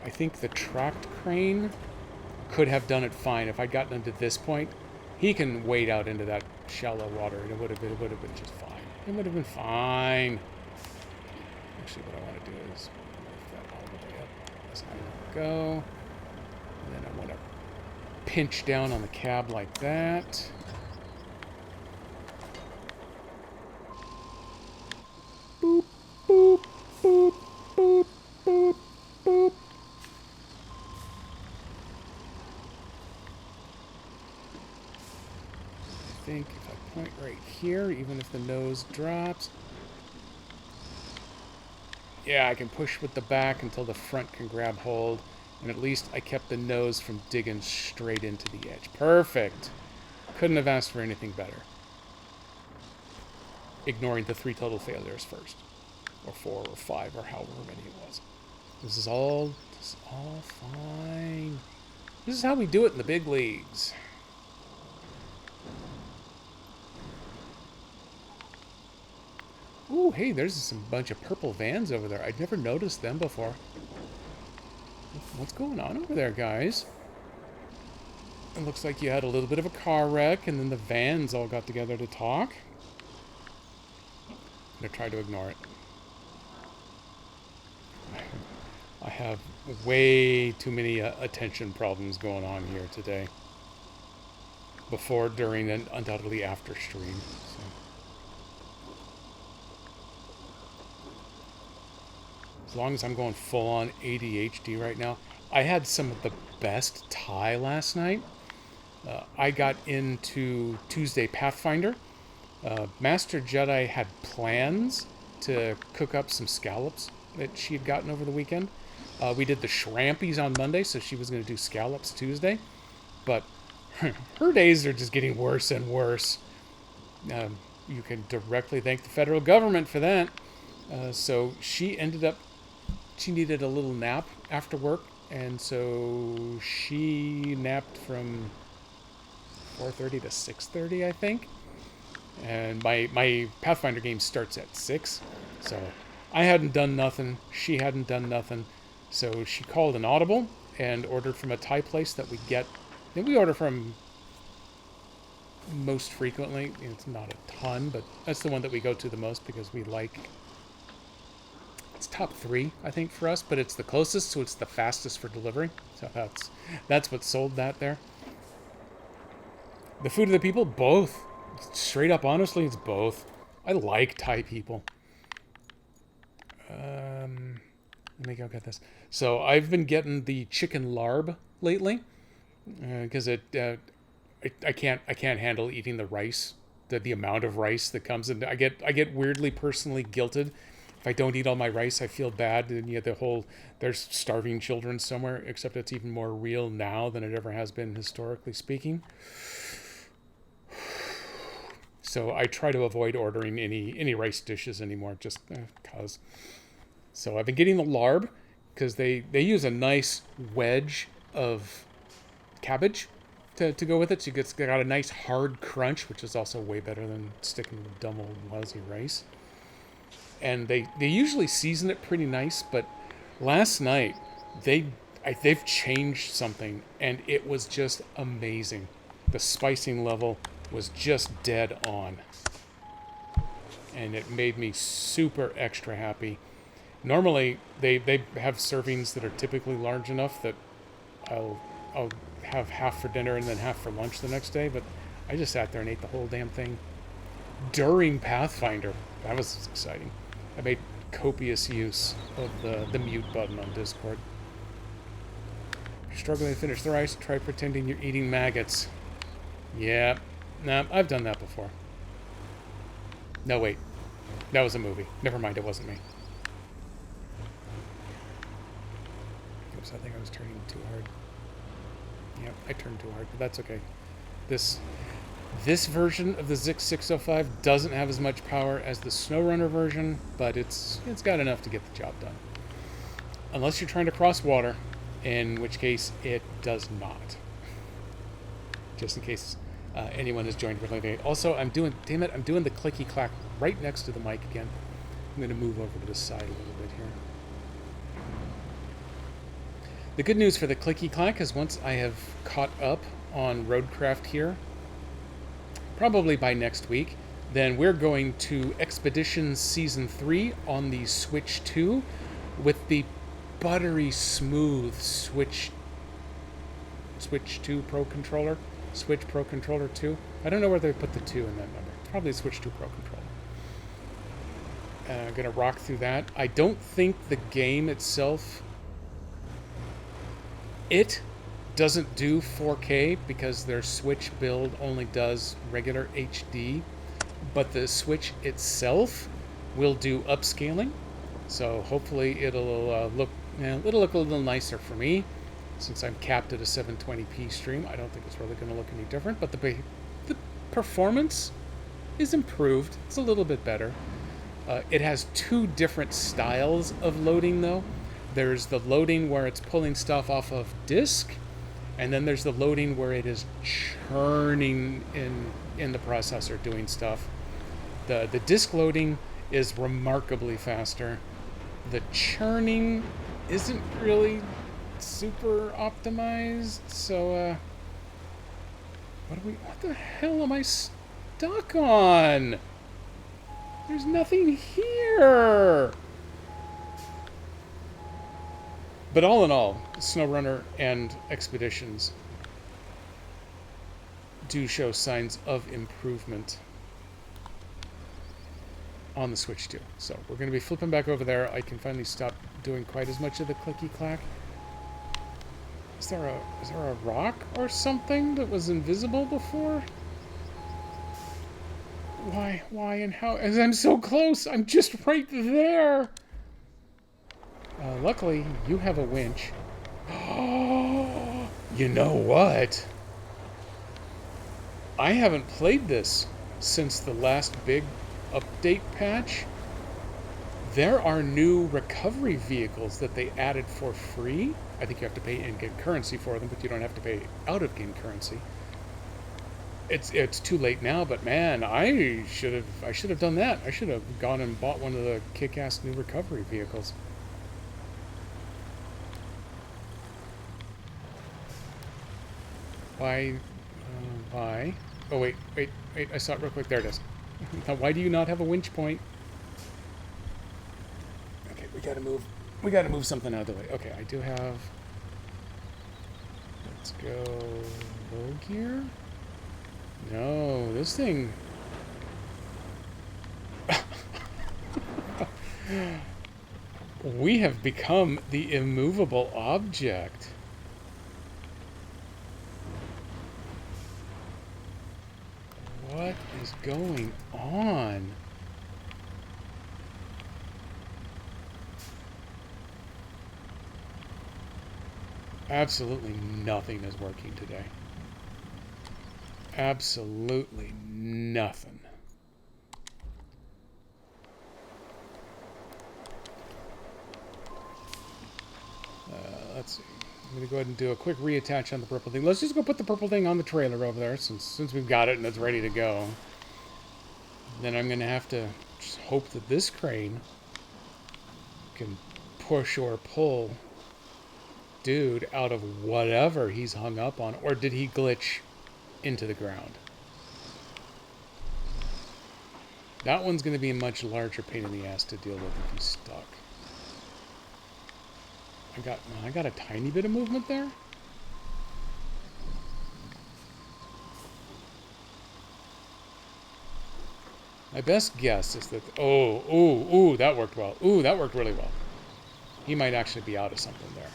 S1: I think the tracked crane could have done it fine if I'd gotten him to this point. He can wade out into that shallow water, and it would have been just fine. It would have been fine. Actually, what I want to do is lift that all the way up. That's how I go. And then I want to pinch down on the cab like that. Boop, boop, boop, boop, boop, boop. I think if I point right here, even if the nose drops, yeah, I can push with the back until the front can grab hold, and at least I kept the nose from digging straight into the edge. Perfect. Couldn't have asked for anything better. Ignoring the 3 total failures first, or 4 or 5 or however many it was. This is all fine. This is how we do it in the big leagues. Ooh, hey, there's a bunch of purple vans over there. I'd never noticed them before. What's going on over there, guys? It looks like you had a little bit of a car wreck, and then the vans all got together to talk. I'm gonna try to ignore it. I have way too many attention problems going on here today. Before, during, and undoubtedly after stream. So. As long as I'm going full on ADHD right now. I had some of the best Thai last night. I got into Tuesday Pathfinder. Master Jedi had plans to cook up some scallops that she had gotten over the weekend. We did the shrampies on Monday, so she was going to do scallops Tuesday. But her days are just getting worse and worse. You can directly thank the federal government for that. So she needed a little nap after work, and so she napped from 4:30 to 6:30, I think. And my Pathfinder game starts at 6, so I hadn't done nothing. She hadn't done nothing. So she called an audible and ordered from a Thai place that we order from most frequently. It's not a ton, but that's the one that we go to the most because we like. It's top 3, I think, for us, but it's the closest, so it's the fastest for delivery. So that's what sold that there. The food of the people, both. Straight up, honestly, it's both. I like Thai people. Let me go get this. So I've been getting the chicken larb lately because I can't handle eating the rice, the amount of rice that comes in. I get weirdly personally guilted. If I don't eat all my rice, I feel bad. And yet there's starving children somewhere, except it's even more real now than it ever has been historically speaking. So I try to avoid ordering any rice dishes anymore, just cause. So I've been getting the larb because they use a nice wedge of cabbage to go with it. So it's got a nice hard crunch, which is also way better than sticking with dumb old lousy rice. And they usually season it pretty nice, but last night they've changed something, and it was just amazing. The spicing level was just dead on, and it made me super extra happy. Normally they have servings that are typically large enough that I'll have half for dinner and then half for lunch the next day, but I just sat there and ate the whole damn thing during Pathfinder. That was exciting. I made copious use of the mute button on Discord. If you're struggling to finish the rice, try pretending you're eating maggots. Yeah. Nah, I've done that before. No, wait. That was a movie. Never mind, it wasn't me. Oops, I think I was turning too hard. Yep, I turned too hard, but that's okay. This version of the Zix 605 doesn't have as much power as the SnowRunner version, but it's got enough to get the job done. Unless you're trying to cross water, in which case it does not. Just in case anyone has joined really late. Also, I'm doing the clicky clack right next to the mic again. I'm going to move over to the side a little bit here. The good news for the clicky clack is once I have caught up on RoadCraft here, probably by next week, then we're going to Expeditions Season 3 on the Switch 2 with the buttery smooth Switch 2 Pro Controller. Switch Pro Controller 2. I don't know where they put the 2 in that number. Probably Switch 2 Pro Controller. I'm going to rock through that. I don't think the game itself... It doesn't do 4K because their Switch build only does regular HD. But the Switch itself will do upscaling. So hopefully it'll look a little nicer for me. Since I'm capped at a 720p stream, I don't think it's really going to look any different. But the performance is improved. It's a little bit better. It has two different styles of loading, though. There's the loading where it's pulling stuff off of disk, and then there's the loading where it is churning in the processor doing stuff. The disk loading is remarkably faster. The churning isn't really super optimized, so what the hell am I stuck on? There's nothing here. But all in all, SnowRunner and Expeditions do show signs of improvement on the Switch 2. So we're going to be flipping back over there. I can finally stop doing quite as much of the clicky clack. Is there a rock or something that was invisible before? Why and how? As I'm so close, I'm just right there. Luckily, you have a winch. You know what? I haven't played this since the last big update patch. There are new recovery vehicles that they added for free. I think you have to pay in-game currency for them, but you don't have to pay out-of-game currency. It's too late now, but man, I should have done that. I should have gone and bought one of the kick-ass new recovery vehicles. Why? Oh wait! I saw it real quick. There it is. Now, why do you not have a winch point? Okay, we gotta move something out of the way. Okay, I do have. Let's go low gear. No, this thing. We have become the immovable object. What is going on? Absolutely nothing is working today. Absolutely nothing. Let's see. I'm going to go ahead and do a quick reattach on the purple thing. Let's just go put the purple thing on the trailer over there since we've got it and it's ready to go. Then I'm going to have to just hope that this crane can push or pull dude out of whatever he's hung up on. Or did he glitch into the ground? That one's going to be a much larger pain in the ass to deal with if he's stuck. I got a tiny bit of movement there. My best guess is that... Oh, ooh, that worked well. Ooh, that worked really well. He might actually be out of something there.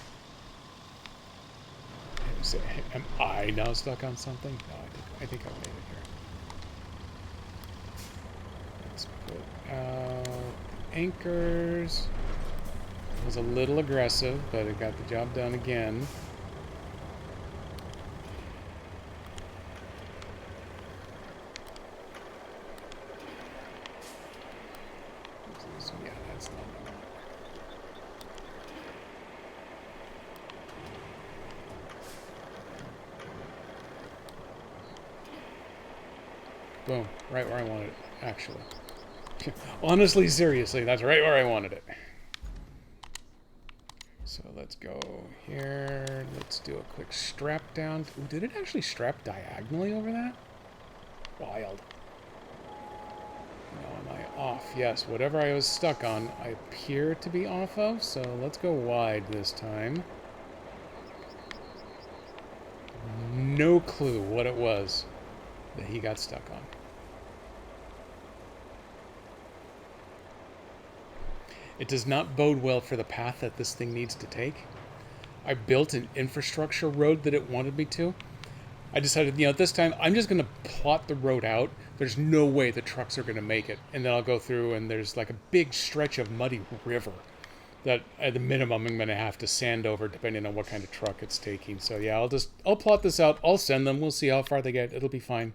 S1: Am I now stuck on something? No, I think I made it here. Let's put out anchors. It was a little aggressive, but it got the job done again. Yeah, that's not enough. Boom, right where I wanted it, actually. Honestly, seriously, that's right where I wanted it. So let's go here. Let's do a quick strap down. Ooh, did it actually strap diagonally over that? Wild. Now am I off? Yes, whatever I was stuck on, I appear to be off of. So let's go wide this time. No clue what it was that he got stuck on. It does not bode well for the path that this thing needs to take. I built an infrastructure road that it wanted me to. I decided, this time I'm just going to plot the road out. There's no way the trucks are going to make it. And then I'll go through and there's like a big stretch of muddy river that at the minimum I'm going to have to sand over depending on what kind of truck it's taking. So yeah, I'll plot this out. I'll send them. We'll see how far they get. It'll be fine.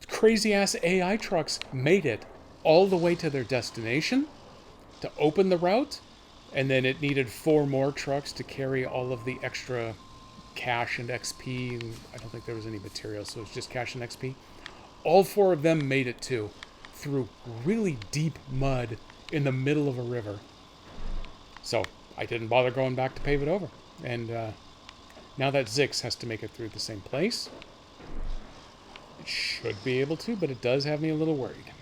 S1: Crazy ass AI trucks made it all the way to their destination to open the route, and then it needed 4 more trucks to carry all of the extra cash and XP, and I don't think there was any material, so it's just cash and XP. All 4 of them made it too, through really deep mud in the middle of a river. So I didn't bother going back to pave it over. And now that Zix has to make it through the same place. It should be able to, but it does have me a little worried.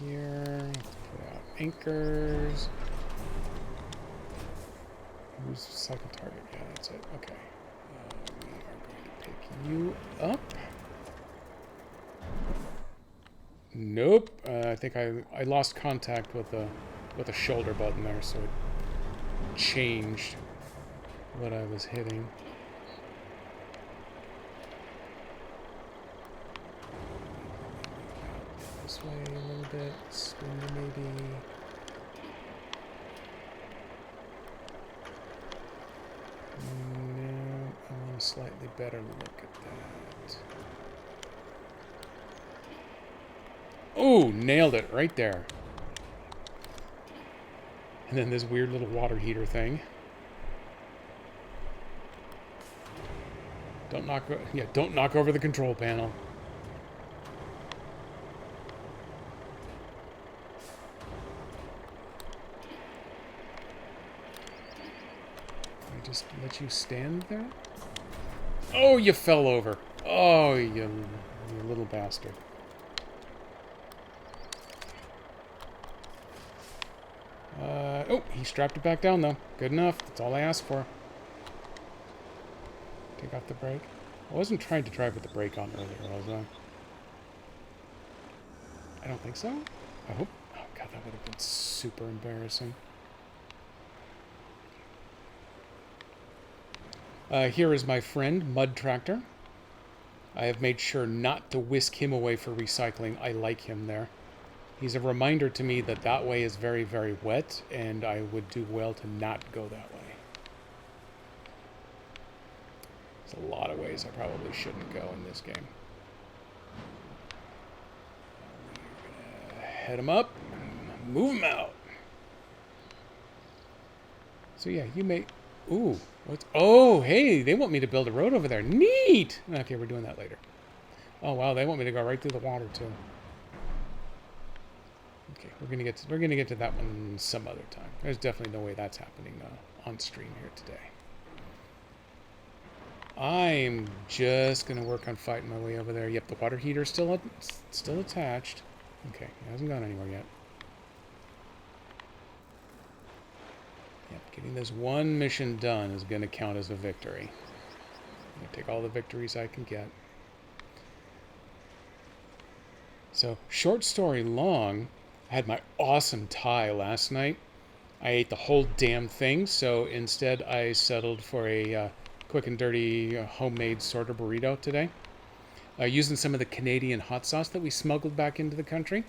S1: Here, let's put out anchors. Who's the second target? Yeah, that's it. Okay. We are going to pick you up. Nope. I think I lost contact with a shoulder button there, so it changed what I was hitting. This way a little bit, spin maybe. No, I want a slightly better look at that. Oh, nailed it right there. And then this weird little water heater thing. Don't knock over the control panel. Just let you stand there? Oh, you fell over. Oh, you little bastard. Oh, he strapped it back down, though. Good enough. That's all I asked for. Take off the brake. I wasn't trying to drive with the brake on earlier, was I? I don't think so. I hope. Oh, God, that would have been super embarrassing. Here is my friend, Mud Tractor. I have made sure not to whisk him away for recycling. I like him there. He's a reminder to me that that way is very, very wet, and I would do well to not go that way. There's a lot of ways I probably shouldn't go in this game. We're gonna head him up, move him out. So yeah, you may... Ooh, what's... Oh, hey, they want me to build a road over there. Neat! Okay, we're doing that later. Oh, wow, they want me to go right through the water, too. Okay, we're gonna get to that one some other time. There's definitely no way that's happening on stream here today. I'm just gonna work on fighting my way over there. Yep, the water heater's still attached. Okay, it hasn't gone anywhere yet. Yep, Getting this one mission done is going to count as a victory. I'm going to take all the victories I can get. So, short story long, I had my awesome Thai last night. I ate the whole damn thing, so instead I settled for a quick and dirty homemade sorter burrito today. Using some of the Canadian hot sauce that we smuggled back into the country.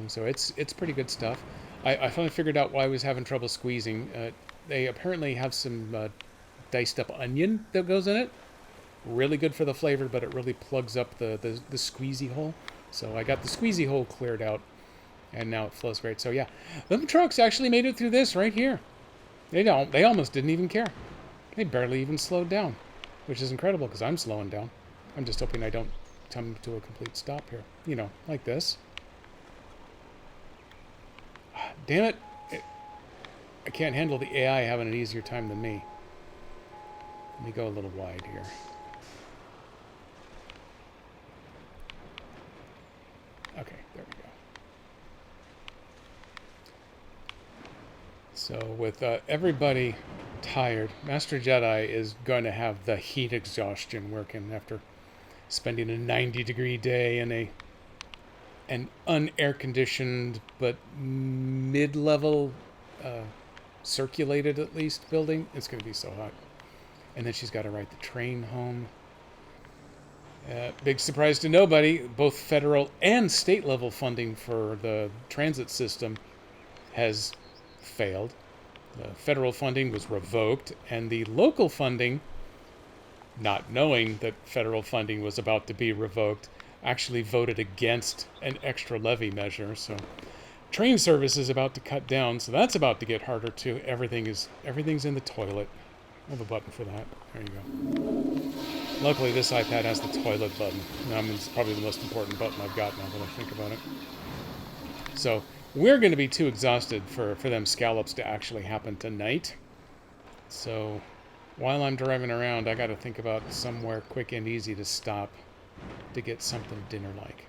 S1: So it's pretty good stuff. I finally figured out why I was having trouble squeezing. They apparently have some diced up onion that goes in it. Really good for the flavor, but it really plugs up the squeezy hole. So I got the squeezy hole cleared out, and now it flows great. So yeah, them trucks actually made it through this right here. They almost didn't even care. They barely even slowed down, which is incredible because I'm slowing down. I'm just hoping I don't come to a complete stop here. You know, like this. Damn it. I can't handle the AI having an easier time than me. Let me go a little wide here. Okay, there we go. So with everybody tired, Master Jedi is going to have the heat exhaustion working after spending a 90-degree day in an unair-conditioned but mid-level, circulated at least, building. It's going to be so hot. And then she's got to ride the train home. Big surprise to nobody, both federal and state level funding for the transit system has failed. The federal funding was revoked, and the local funding, not knowing that federal funding was about to be revoked, actually voted against an extra levy measure. So train service is about to cut down, so that's about to get harder too. Everything's in the toilet. I have a button for that. There you go. Luckily, this iPad has the toilet button. It's probably the most important button I've got now that I think about it. So we're going to be too exhausted for them scallops to actually happen tonight. So while I'm driving around, I got to think about somewhere quick and easy to stop to get something dinner-like.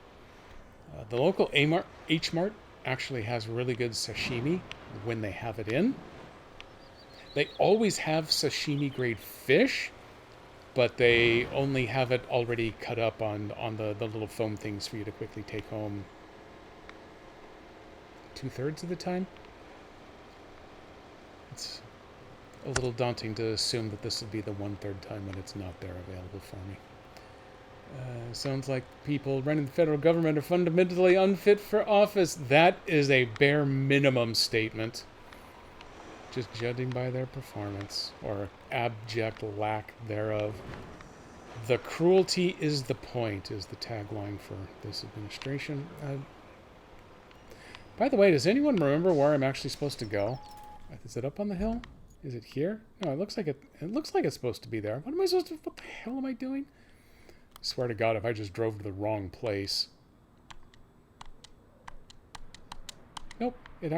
S1: The local H-Mart actually has really good sashimi when they have it in. They always have sashimi-grade fish, but they only have it already cut up on the little foam things for you to quickly take home 2/3 of the time. It's a little daunting to assume that this would be the 1/3 time when it's not there available for me. Sounds like people running the federal government are fundamentally unfit for office. That is a bare minimum statement. Just judging by their performance, or abject lack thereof. The cruelty is the point, is the tagline for this administration. By the way, does anyone remember where I'm actually supposed to go? Is it up on the hill? Is it here? No, it looks like it's supposed to be there. What the hell am I doing? I swear to God, if I just drove to the wrong place. Nope, it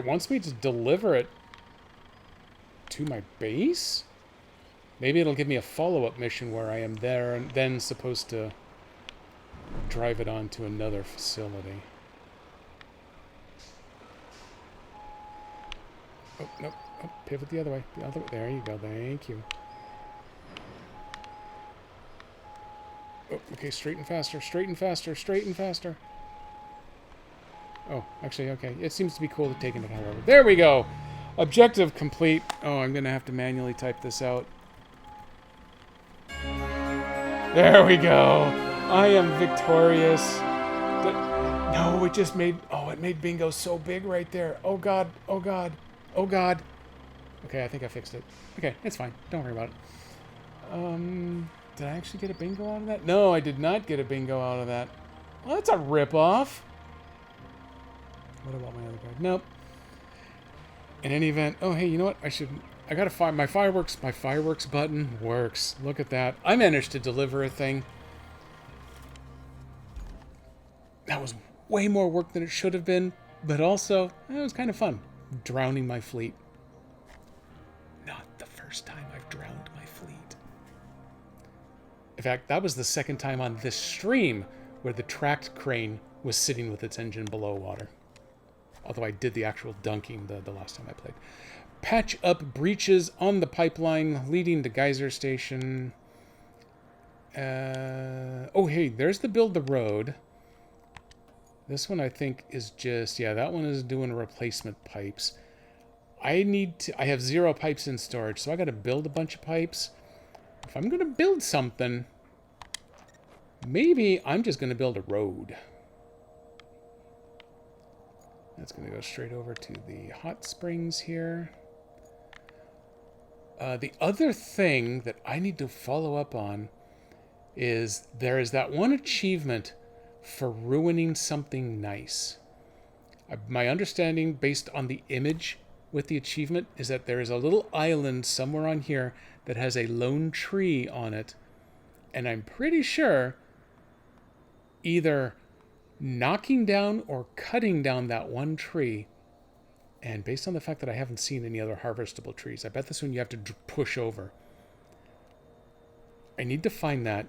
S1: wants me to deliver it to my base? Maybe it'll give me a follow-up mission where I am there and then supposed to drive it on to another facility. Oh, nope. Oh, pivot the other way. There you go. Thank you. Oh, okay, straighten faster, straighten faster, straighten faster. Oh, actually, okay. It seems to be cool to taking it, however. There we go! Objective complete. Oh, I'm going to have to manually type this out. There we go! I am victorious. No, it just made... Oh, it made bingo so big right there. Oh, God. Oh, God. Oh, God. Okay, I think I fixed it. Okay, it's fine. Don't worry about it. Did I actually get a bingo out of that? No, I did not get a bingo out of that. Well, that's a ripoff. What about my other card? Nope. In any event, oh hey, you know what? I gotta find my fireworks button works. Look at that. I managed to deliver a thing. That was way more work than it should have been, but also, it was kind of fun. Drowning my fleet. Not the first time I've drowned my fleet. In fact, that was the second time on this stream where the tracked crane was sitting with its engine below water. Although I did the actual dunking the last time I played. Patch up breaches on the pipeline leading to geyser station. Oh, hey, there's the build the road. This one I think is just, yeah, that one is doing replacement pipes. I have 0 pipes in storage, so I got to build a bunch of pipes. If I'm going to build something, maybe I'm just going to build a road. That's going to go straight over to the hot springs here. The other thing that I need to follow up on is there is that one achievement for ruining something nice. My understanding, based on the image with the achievement, is that there is a little island somewhere on here that has a lone tree on it. And I'm pretty sure either knocking down or cutting down that one tree, and based on the fact that I haven't seen any other harvestable trees, I bet this one you have to push over. I need to find that,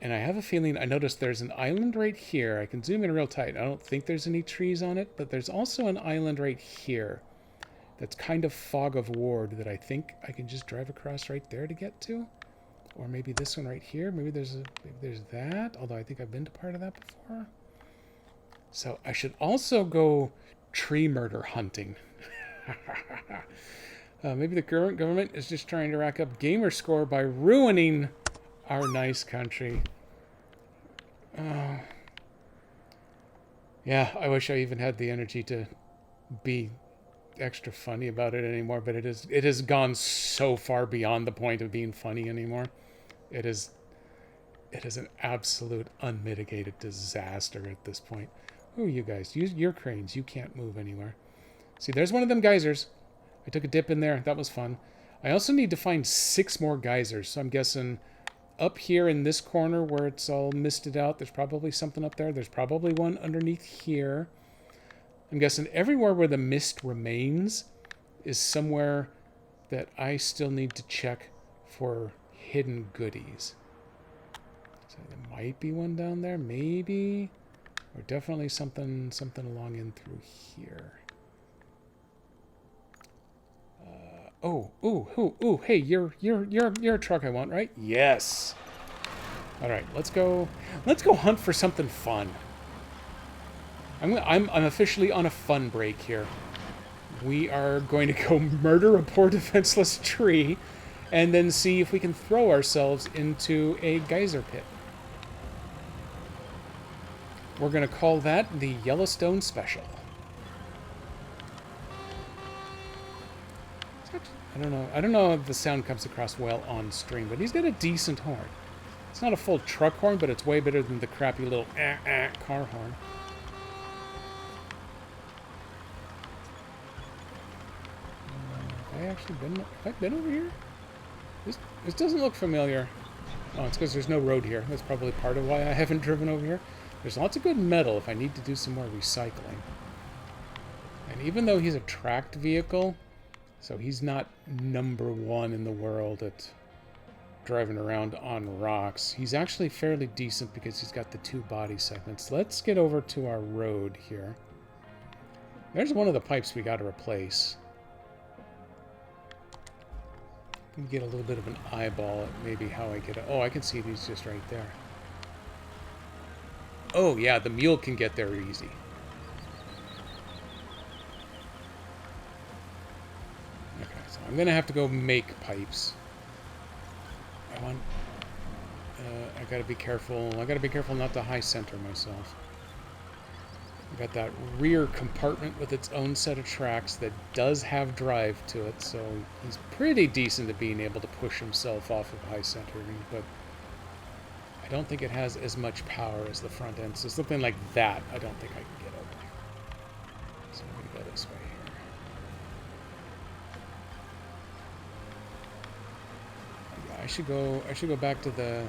S1: and I have a feeling I noticed there's an island right here. I can zoom in real tight. I don't think there's any trees on it, but there's also an island right here that's kind of fog of war that I think I can just drive across right there to get to. Or maybe this one right here. Maybe there's that, although I think I've been to part of that before. So I should also go tree murder hunting. Maybe the current government is just trying to rack up gamer score by ruining our nice country. Yeah, I wish I even had the energy to be extra funny about it anymore, but it has gone so far beyond the point of being funny anymore. It is an absolute unmitigated disaster at this point. Oh, you guys, use your cranes. You can't move anywhere. See, there's one of them geysers. I took a dip in there. That was fun. I also need to find 6 more geysers. So I'm guessing up here in this corner where it's all misted out, there's probably something up there. There's probably one underneath here. I'm guessing everywhere where the mist remains is somewhere that I still need to check for hidden goodies. So there might be one down there, maybe. Or definitely something along in through here. Oh, hey, you're a truck I want, right? Yes. All right, let's go hunt for something fun. I'm officially on a fun break here. We are going to go murder a poor defenseless tree and then see if we can throw ourselves into a geyser pit. We're going to call that the Yellowstone Special. I don't know if the sound comes across well on stream, but he's got a decent horn. It's not a full truck horn, but it's way better than the crappy little car horn. Have I been over here? This doesn't look familiar. Oh, it's because there's no road here. That's probably part of why I haven't driven over here. There's lots of good metal if I need to do some more recycling. And even though he's a tracked vehicle, so he's not #1 in the world at driving around on rocks, he's actually fairly decent because he's got the 2 body segments. Let's get over to our road here. There's one of the pipes we got to replace. Can get a little bit of an eyeball at maybe how I get it. Oh, I can see these just right there. Oh, yeah, the mule can get there easy. Okay, so I'm going to have to go make pipes. I got to be careful. I got to be careful not to high center myself. I got that rear compartment with its own set of tracks that does have drive to it, so he's pretty decent at being able to push himself off of high centering, but I don't think it has as much power as the front end. So something like that, I don't think I can get over. So I'm going to go this way here. Yeah, I should go back to the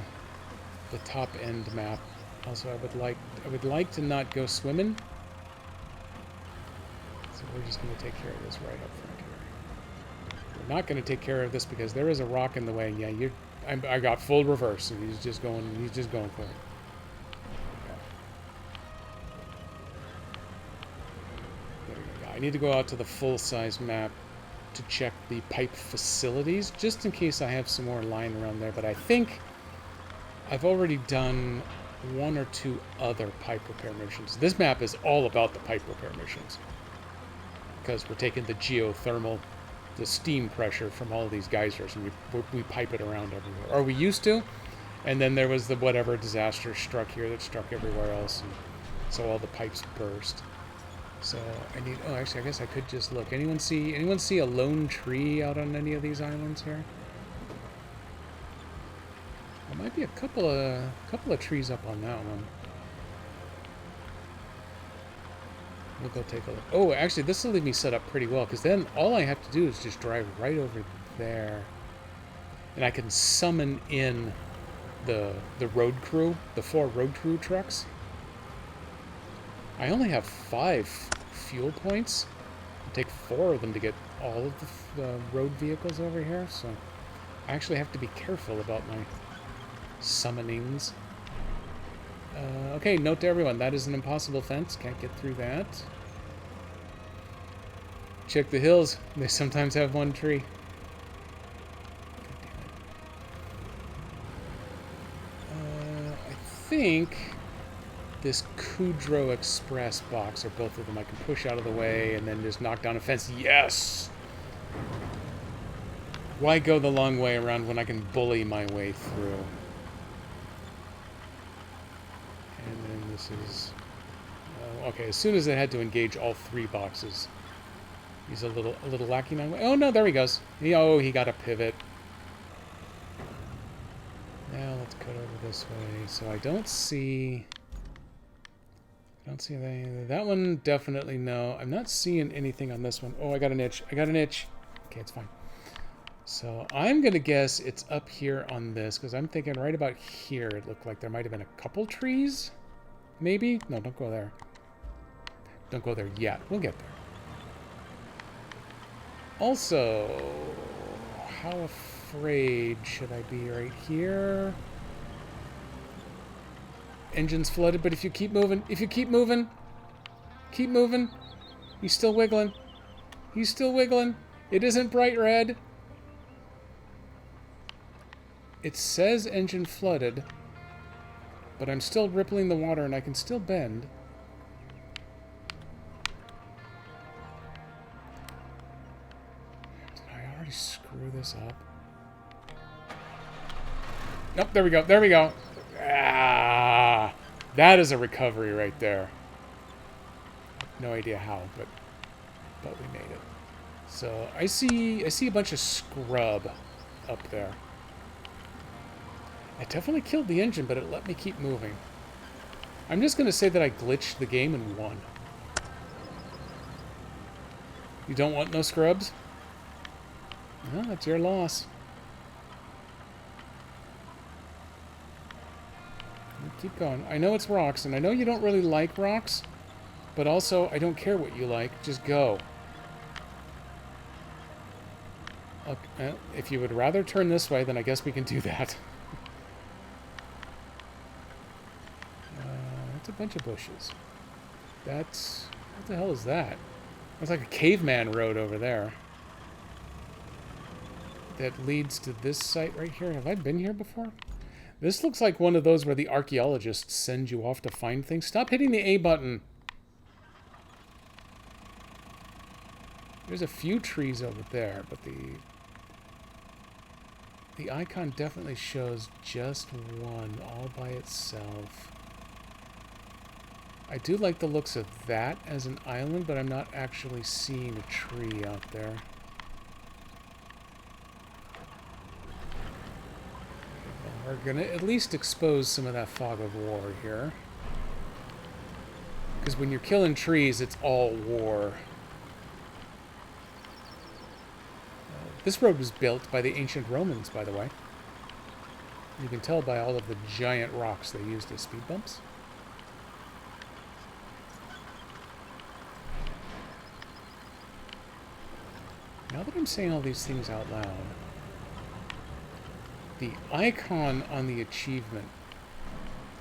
S1: top end map. Also, I would like to not go swimming. So we're just going to take care of this right up front here. We're not going to take care of this because there is a rock in the way. And yeah, I got full reverse, and he's just going for it. Okay. There you go. I need to go out to the full-size map to check the pipe facilities, just in case I have some more lying around there. But I think I've already done 1 or 2 other pipe repair missions. This map is all about the pipe repair missions, because we're taking the geothermal, the steam pressure from all of these geysers, and we pipe it around everywhere. Or we used to, and then there was the whatever disaster struck here that struck everywhere else, and so all the pipes burst. So I need... Oh, actually, I guess I could just look. Anyone see a lone tree out on any of these islands here? There might be a couple of trees up on that one. We'll go take a look. Oh, actually, this will leave me set up pretty well, because then all I have to do is just drive right over there, and I can summon in the road crew, the 4 road crew trucks. I only have 5 fuel points. It'll take 4 of them to get all of the road vehicles over here, so I actually have to be careful about my summonings. Okay, note to everyone, that is an impossible fence. Can't get through that. Check the hills. They sometimes have 1 tree. I think this Kudrow Express box, or both of them, I can push out of the way and then just knock down a fence. Yes! Why go the long way around when I can bully my way through? And then this is... okay, as soon as I had to engage all 3 boxes, he's a little lacking on... Oh, no, there he goes. He got a pivot. Now let's cut over this way. So I don't see anything. That one, definitely no. I'm not seeing anything on this one. Oh, I got an itch. Okay, it's fine. So I'm going to guess it's up here on this, because I'm thinking right about here it looked like there might have been a couple trees. Maybe? No, don't go there. Don't go there yet. We'll get there. Also, how afraid should I be right here? Engine's flooded, but if you keep moving, keep moving. He's still wiggling. It isn't bright red. It says engine flooded, but I'm still rippling the water and I can still bend. Did I already screw this up? Nope, there we go. Ah, that is a recovery right there. No idea how, but we made it. So I see a bunch of scrub up there. I definitely killed the engine, but it let me keep moving. I'm just going to say that I glitched the game and won. You don't want no scrubs? Well, that's your loss. Keep going. I know it's rocks, and I know you don't really like rocks, but also, I don't care what you like. Just go. Okay, if you would rather turn this way, then I guess we can do that. That's a bunch of bushes. That's... What the hell is that? That's like a caveman road over there. That leads to this site right here. Have I been here before? This looks like one of those where the archaeologists send you off to find things. Stop hitting the A button. There's a few trees over there, but the icon definitely shows just one all by itself. I do like the looks of that as an island, but I'm not actually seeing a tree out there. We're going to at least expose some of that fog of war here. Because when you're killing trees, it's all war. This road was built by the ancient Romans, by the way. You can tell by all of the giant rocks they used as speed bumps. Now that I'm saying all these things out loud, the icon on the achievement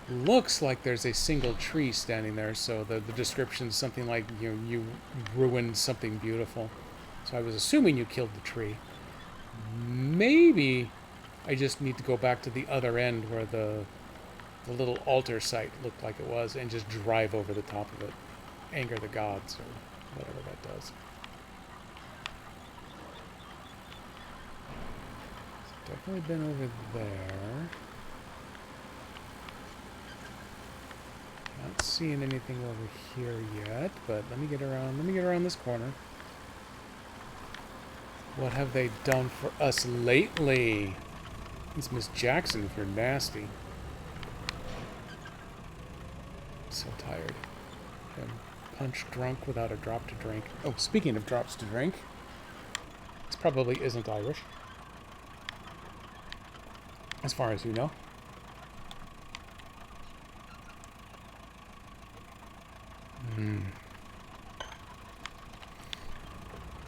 S1: looks like there's a single tree standing there, so the description is something like, you ruined something beautiful. So I was assuming you killed the tree. Maybe I just need to go back to the other end where the little altar site looked like it was and just drive over the top of it. Anger the gods, or whatever that does. It's definitely been over there. Not seeing anything over here yet, but let me get around this corner. What have they done for us lately? It's Miss Jackson if you're nasty. I'm so tired. I'm punch drunk without a drop to drink. Oh, speaking of drops to drink, this probably isn't Irish. As far as you know.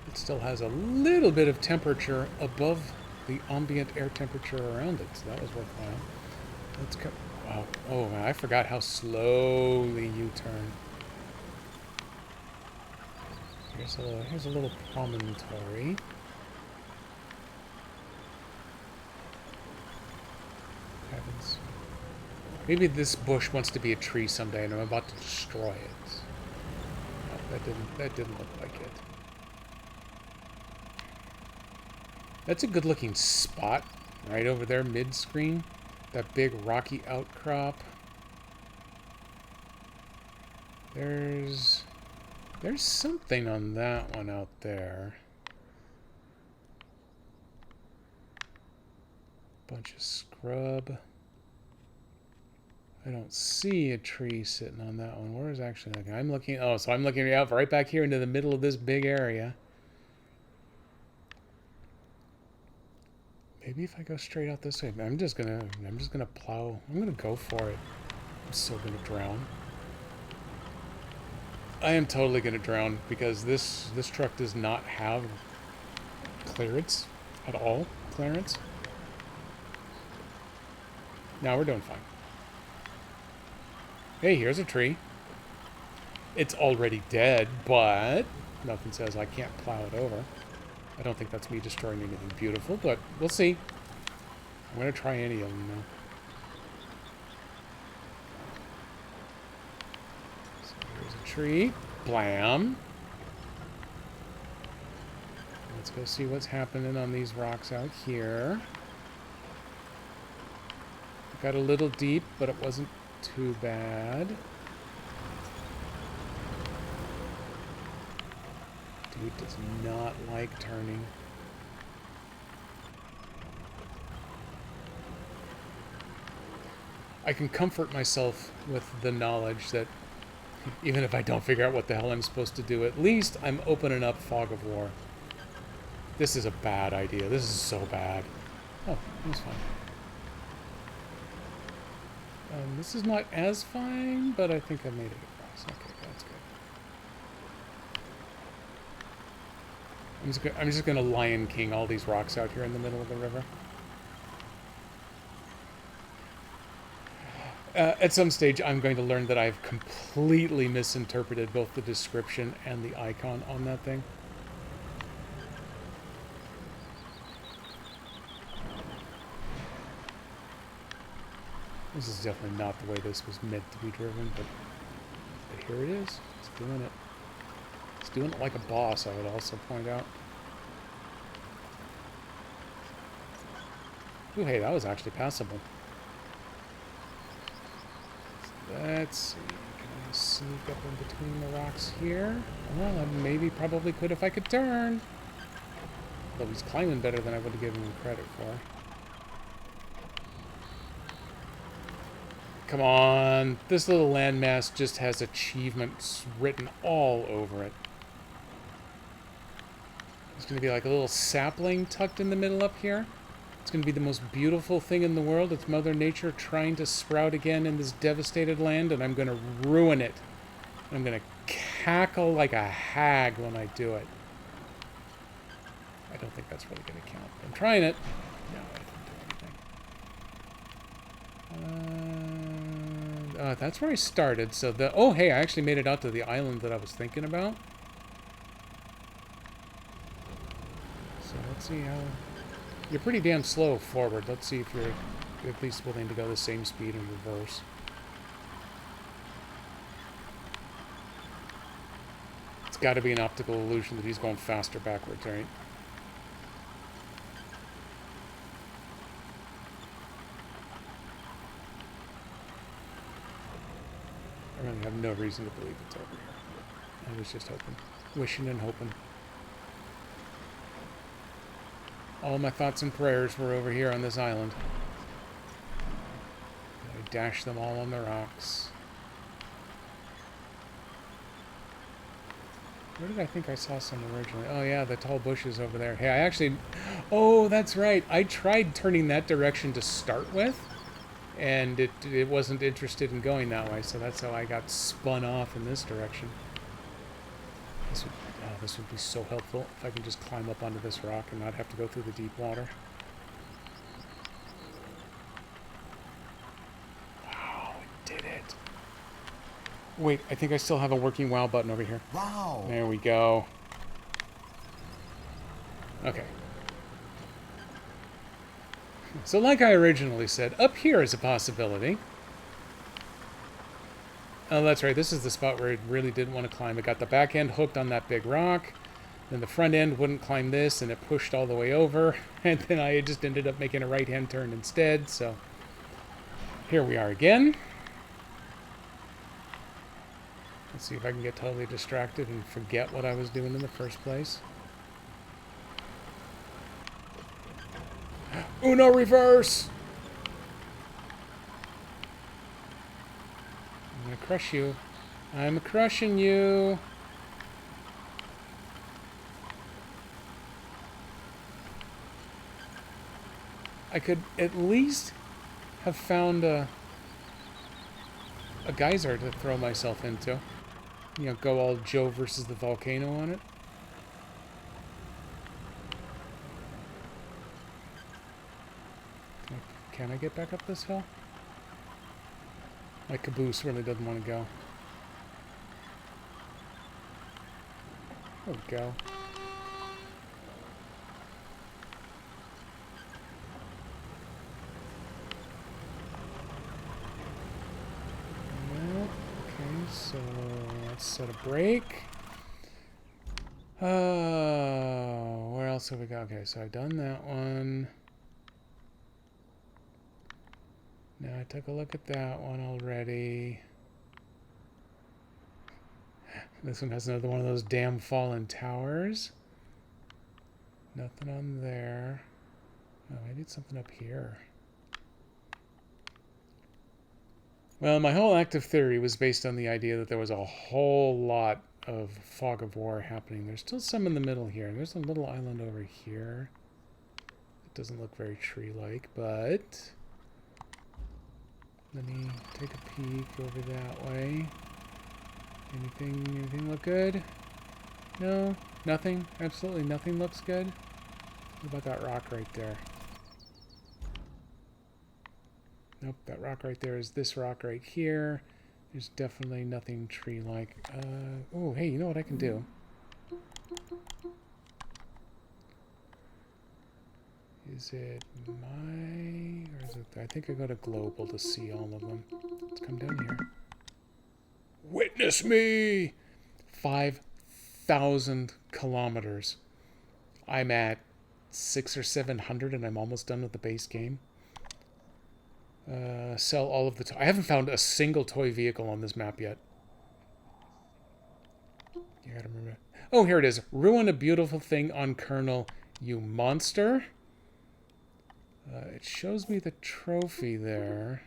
S1: It still has a little bit of temperature above the ambient air temperature around it, so that was worthwhile. Let's go. Wow. Oh, man, I forgot how slowly you turn. Here's a little promontory. Heavens. Maybe this bush wants to be a tree someday, and I'm about to destroy it. No, that didn't look like it. That's a good-looking spot, right over there, mid-screen. That big rocky outcrop. There's something on that one out there. Bunch of scrub. I don't see a tree sitting on that one. Where is actually looking? I'm looking. Oh, so I'm looking out right back here into the middle of this big area. Maybe if I go straight out this way, I'm just gonna plow. I'm gonna go for it. I'm still gonna drown. I am totally gonna drown because this truck does not have clearance at all. Clearance. Now we're doing fine. Hey, here's a tree. It's already dead, but nothing says I can't plow it over. I don't think that's me destroying anything beautiful, but we'll see. I'm going to try any of them now. So here's a tree. Blam. Let's go see what's happening on these rocks out here. It got a little deep, but it wasn't too bad. Dude does not like turning. I can comfort myself with the knowledge that even if I don't figure out what the hell I'm supposed to do, at least I'm opening up Fog of War. This is a bad idea. This is so bad. Oh, that's fine. This is not as fine, but I think I made it across. Okay, that's good. I'm just gonna Lion King all these rocks out here in the middle of the river. At some stage, I'm going to learn that I've completely misinterpreted both the description and the icon on that thing. This is definitely not the way this was meant to be driven, but here it is. It's doing it. It's doing it like a boss, I would also point out. Ooh, hey, that was actually passable. Let's see. Can I sneak up in between the rocks here? Well, I maybe probably could if I could turn. Though he's climbing better than I would have given him credit for. Come on. This little landmass just has achievements written all over it. There's going to be like a little sapling tucked in the middle up here. It's going to be the most beautiful thing in the world. It's Mother Nature trying to sprout again in this devastated land, and I'm going to ruin it. I'm going to cackle like a hag when I do it. I don't think that's really going to count. I'm trying it. No, I didn't do anything. that's where I started. So the... Oh, hey, I actually made it out to the island that I was thinking about. So let's see how... You're pretty damn slow forward. Let's see if you're at least willing to go the same speed in reverse. It's got to be an optical illusion that he's going faster backwards, right? I really have no reason to believe it's over here. I was just hoping. Wishing and hoping. All my thoughts and prayers were over here on this island. I dashed them all on the rocks. Where did I think I saw some originally? Oh yeah, the tall bushes over there. Hey, I actually... Oh, that's right. I tried turning that direction to start with, and it wasn't interested in going that way, so that's how I got spun off in this direction. This would be so helpful if I can just climb up onto this rock and not have to go through the deep water. Wow, it did it. Wait, I think I still have a working WoW button over here.
S4: Wow.
S1: There we go. Okay. So like I originally said, up here is a possibility. Oh, that's right. This is the spot where it really didn't want to climb. It got the back end hooked on that big rock. Then the front end wouldn't climb this, and it pushed all the way over. And then I just ended up making a right-hand turn instead. So here we are again. Let's see if I can get totally distracted and forget what I was doing in the first place. Uno reverse! I'm gonna crush you. I'm crushing you. I could at least have found a geyser to throw myself into. You know, go all Joe versus the volcano on it. Can I get back up this hill? My caboose really doesn't want to go. There we go. Okay, so let's set a break. Where else have we got? Okay, so I've done that one. Now I took a look at that one already. This one has another one of those damn fallen towers. Nothing on there. Oh, I need something up here. Well, my whole active theory was based on the idea that there was a whole lot of fog of war happening. There's still some in the middle here. There's a little island over here. It doesn't look very tree-like, but... Let me take a peek over that way. Anything look good? No? Nothing? Absolutely nothing looks good? What about that rock right there? Nope, that rock right there is this rock right here. There's definitely nothing tree-like. Oh, hey, you know what I can do? Is it my... or is it... I think I go to global to see all of them. Let's come down here. Witness me! 5,000 kilometers. I'm at 600 or 700 and I'm almost done with the base game. Sell all of the... I haven't found a single toy vehicle on this map yet. You gotta remember... Oh, here it is. Ruin a beautiful thing on Colonel, you monster. It shows me the trophy there.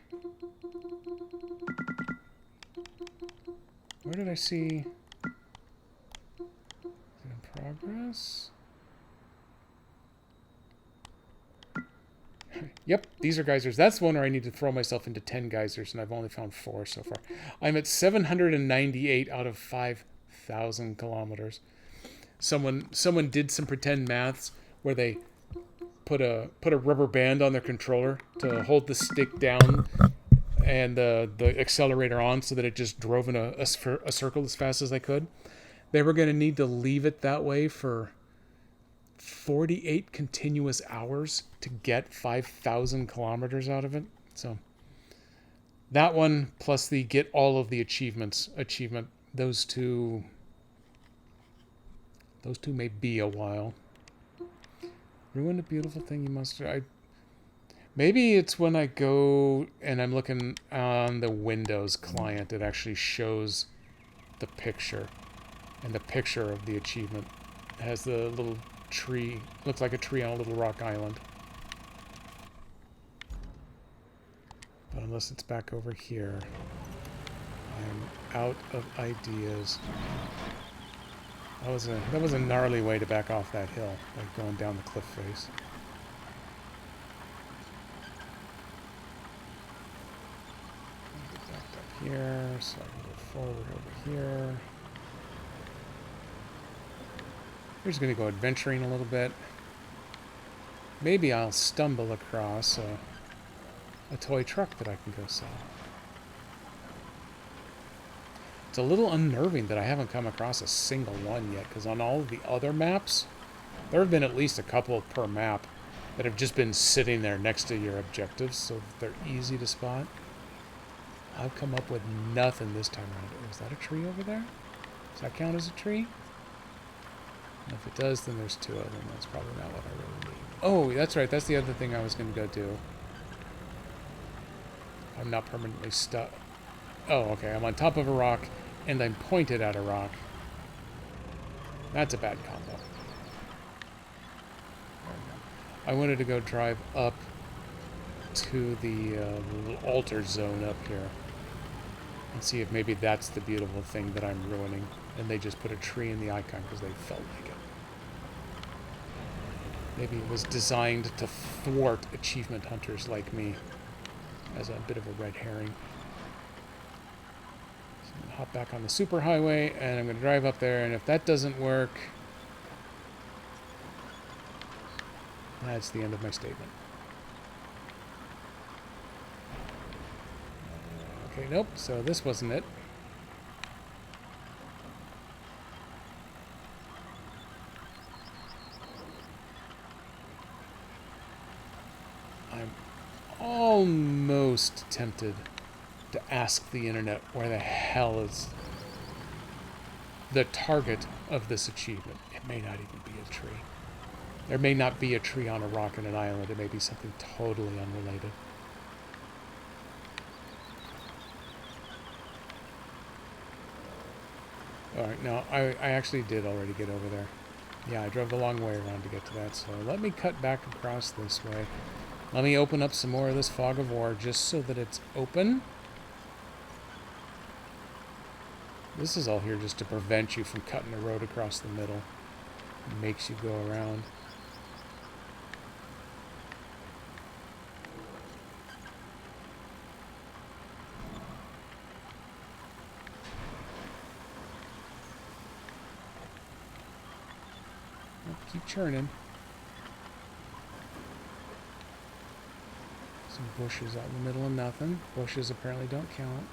S1: Where did I see... Is it in progress? Yep, these are geysers. That's one where I need to throw myself into 10 geysers, and I've only found 4 so far. I'm at 798 out of 5,000 kilometers. Someone did some pretend maths where they put a rubber band on their controller to hold the stick down and the accelerator on so that it just drove in a circle as fast as I could. They were going to need to leave it that way for 48 continuous hours to get 5,000 kilometers out of it. So that one plus the get all of the achievement, those two may be a while. Ruin a beautiful thing you must. Maybe it's when I go and I'm looking on the Windows client, it actually shows the picture, and the picture of the achievement has the little tree, looks like a tree on a little rock island. But unless it's back over here, I'm out of ideas. That was a gnarly way to back off that hill, like going down the cliff face. Get back up here, so I can go forward over here. We're just going to go adventuring a little bit. Maybe I'll stumble across a toy truck that I can go sell. It's a little unnerving that I haven't come across a single one yet, because on all of the other maps, there have been at least a couple per map that have just been sitting there next to your objectives, so that they're easy to spot. I've come up with nothing this time around. Oh, is that a tree over there? Does that count as a tree? And if it does, then there's two of them. That's probably not what I really need. Oh, that's right. That's the other thing I was going to go do. I'm not permanently stuck. Oh, okay. I'm on top of a rock, and I'm pointed at a rock. That's a bad combo. I wanted to go drive up to the little altar zone up here and see if maybe that's the beautiful thing that I'm ruining. And they just put a tree in the icon because they felt like it. Maybe it was designed to thwart achievement hunters like me as a bit of a red herring. So I'm going to hop back on the superhighway and I'm going to drive up there, and if that doesn't work, that's the end of my statement. Okay, nope, so this wasn't it. I'm almost tempted to ask the internet where the hell is the target of this achievement. It may not even be a tree. There may not be a tree on a rock in an island. It may be something totally unrelated. Alright, no, I actually did already get over there. Yeah, I drove the long way around to get to that, so let me cut back across this way. Let me open up some more of this fog of war just so that it's open. This is all here just to prevent you from cutting a road across the middle. It makes you go around. Keep churning. Some bushes out in the middle of nothing. Bushes apparently don't count.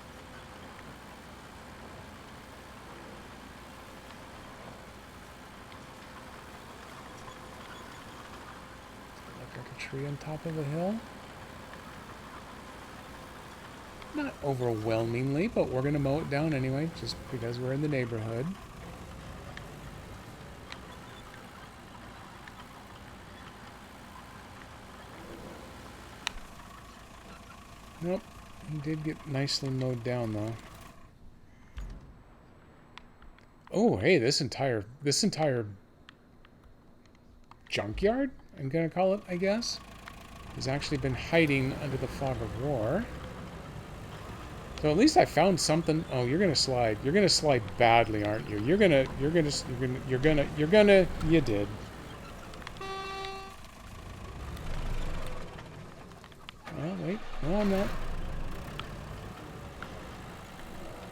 S1: Look like a tree on top of a hill. Not overwhelmingly, but we're going to mow it down anyway, just because we're in the neighborhood. Nope, he did get nicely mowed down though. Oh, hey, this entire junkyard, I'm gonna call it, I guess, has actually been hiding under the fog of war. So at least I found something. Oh, you're gonna slide. You're gonna slide badly, aren't you? You did. Oh, wait. No, I'm not.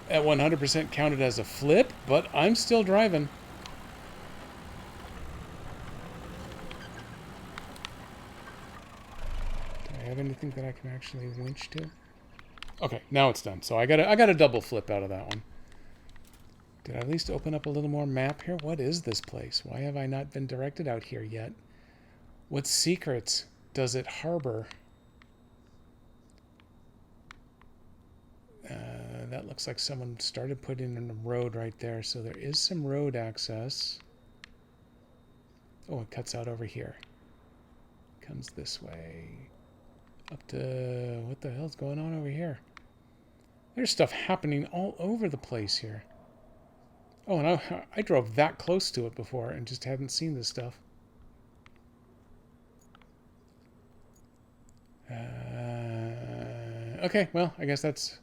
S1: At 100% counted as a flip, but I'm still driving. Do I have anything that I can actually winch to? Okay, now it's done. So I got a double flip out of that one. Did I at least open up a little more map here? What is this place? Why have I not been directed out here yet? What secrets does it harbor? That looks like someone started putting in a road right there. So there is some road access. Oh, it cuts out over here. Comes this way. Up to... What the hell's going on over here? There's stuff happening all over the place here. Oh, and I drove that close to it before and just hadn't seen this stuff. Okay, well, I guess that's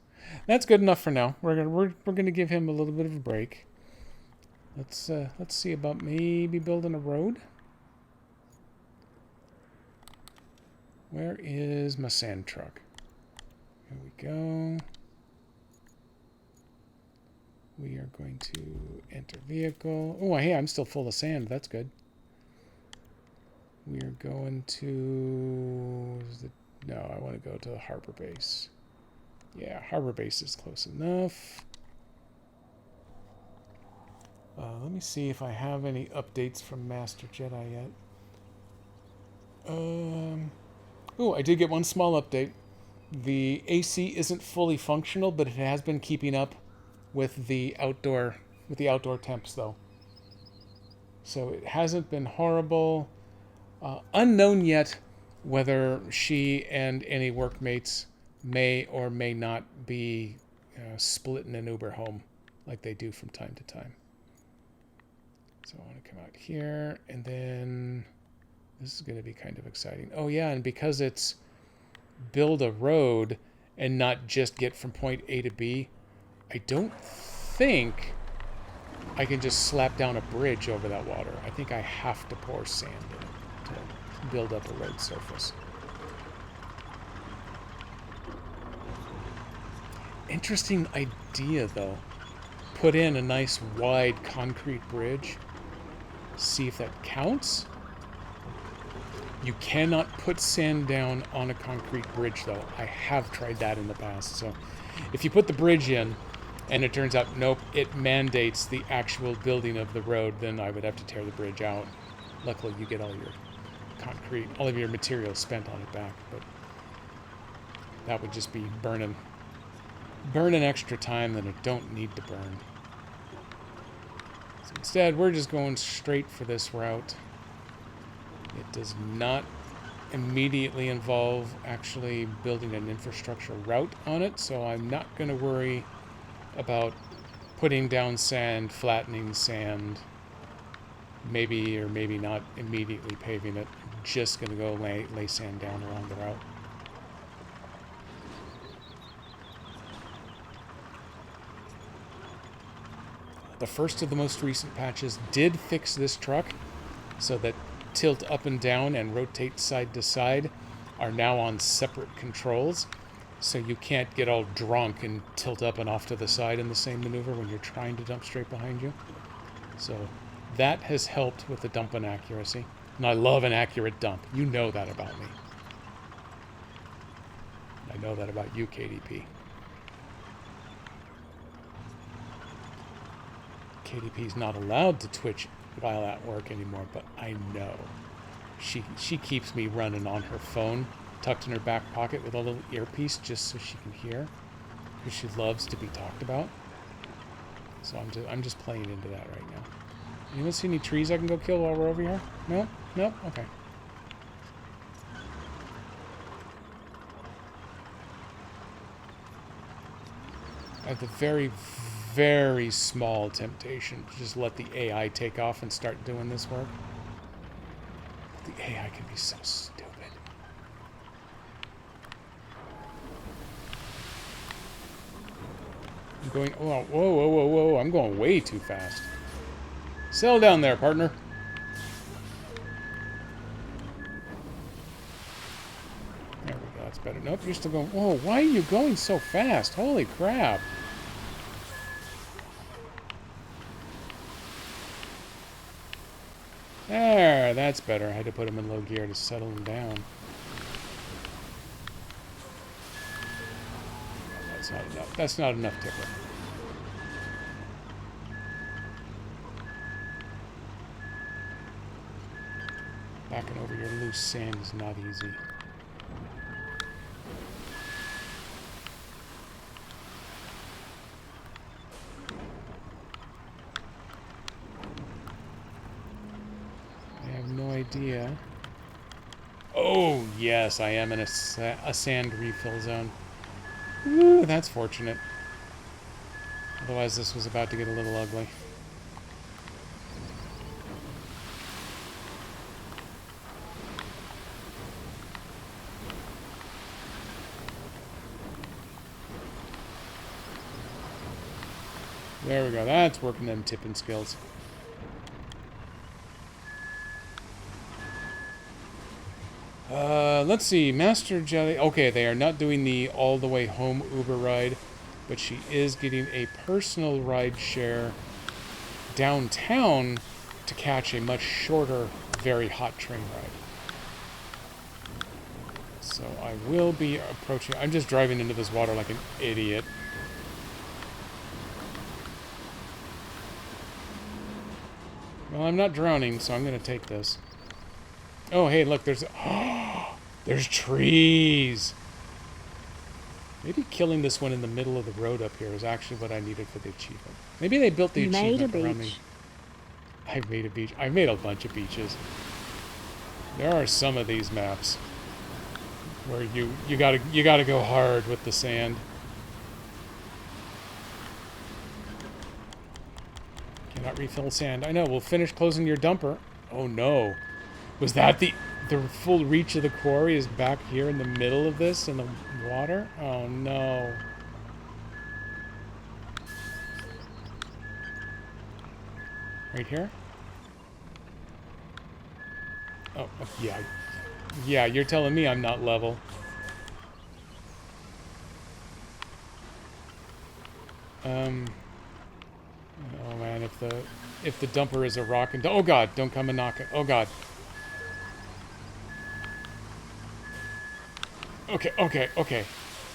S1: good enough for now. We're gonna give him a little bit of a break. Let's see about maybe building a road. Where is my sand truck? Here we go. We are going to enter vehicle. Oh, hey, I'm still full of sand. That's good. We are going to... No, I want to go to the harbor base. Yeah, harbor base is close enough. Let me see if I have any updates from Master Jedi yet. Oh, I did get one small update. The AC isn't fully functional, but it has been keeping up with the outdoor temps though. So it hasn't been horrible. Unknown yet whether she and any workmates may or may not be splitting an Uber home like they do from time to time. So I want to come out here, and then this is going to be kind of exciting. Oh yeah, and because it's build a road and not just get from point A to B, I don't think I can just slap down a bridge over that water. I think I have to pour sand in it to build up a road surface. Interesting idea, though. Put in a nice wide concrete bridge. See if that counts. You cannot put sand down on a concrete bridge, though. I have tried that in the past. So if you put the bridge in and it turns out, nope, it mandates the actual building of the road, then I would have to tear the bridge out. Luckily, you get all your concrete, all of your material spent on it back, but that would just be burning extra time that it don't need to burn. So instead, we're just going straight for this route. It does not immediately involve actually building an infrastructure route on it, so I'm not going to worry about putting down sand, flattening sand, maybe or maybe not immediately paving it. I'm just going to go lay sand down along the route. The first of the most recent patches did fix this truck so that tilt up and down and rotate side to side are now on separate controls, so you can't get all drunk and tilt up and off to the side in the same maneuver when you're trying to dump straight behind you. So that has helped with the dumping accuracy, and I love an accurate dump. You know that about me. I know that about you, KDP. KDP's not allowed to twitch while at work anymore, but I know. She keeps me running on her phone, tucked in her back pocket with a little earpiece just so she can hear, because she loves to be talked about. So I'm just playing into that right now. Anyone see any trees I can go kill while we're over here? No? Nope? Okay. I have the very, very small temptation to just let the AI take off and start doing this work. The AI can be so stupid. I'm going, oh, whoa, I'm going way too fast. Settle down there, partner. There we go, that's better. Nope, you're still going, whoa, why are you going so fast? Holy crap. There, that's better. I had to put him in low gear to settle him down. That's not enough. That's not enough tipper. Backing over your loose sand is not easy. I have no idea. Oh, yes, I am in a sand refill zone. Ooh, that's fortunate. Otherwise, this was about to get a little ugly. There we go. That's working them tipping skills. Let's see. Master Jelly. Okay, they are not doing the all the way home Uber ride, but she is getting a personal ride share downtown to catch a much shorter, very hot train ride. So I will be approaching. I'm just driving into this water like an idiot. Well, I'm not drowning, so I'm going to take this. Oh, hey, look, there's... there's trees! Maybe killing this one in the middle of the road up here is actually what I needed for the achievement. Maybe they built the achievement around me. I've made a beach. I've made a bunch of beaches. There are some of these maps where you gotta go hard with the sand. Cannot refill sand. I know. We'll finish closing your dumper. Oh no, was that the full reach of the quarry is back here in the middle of this in the water? Oh no. Right here? Oh, yeah. Yeah, you're telling me I'm not level. Oh man, if the dumper is a rock and... Oh god, don't come and knock it. Oh god. Okay.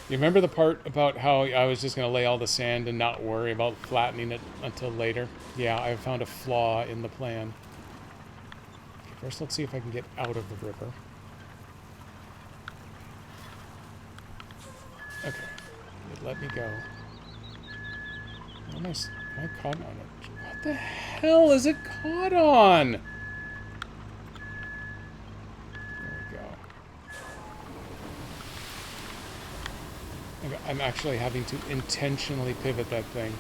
S1: You remember the part about how I was just going to lay all the sand and not worry about flattening it until later? Yeah, I found a flaw in the plan. Okay, first, let's see if I can get out of the river. Okay. Let me go. Am I caught on it? What the hell is it caught on? There we go. I'm actually having to intentionally pivot that thing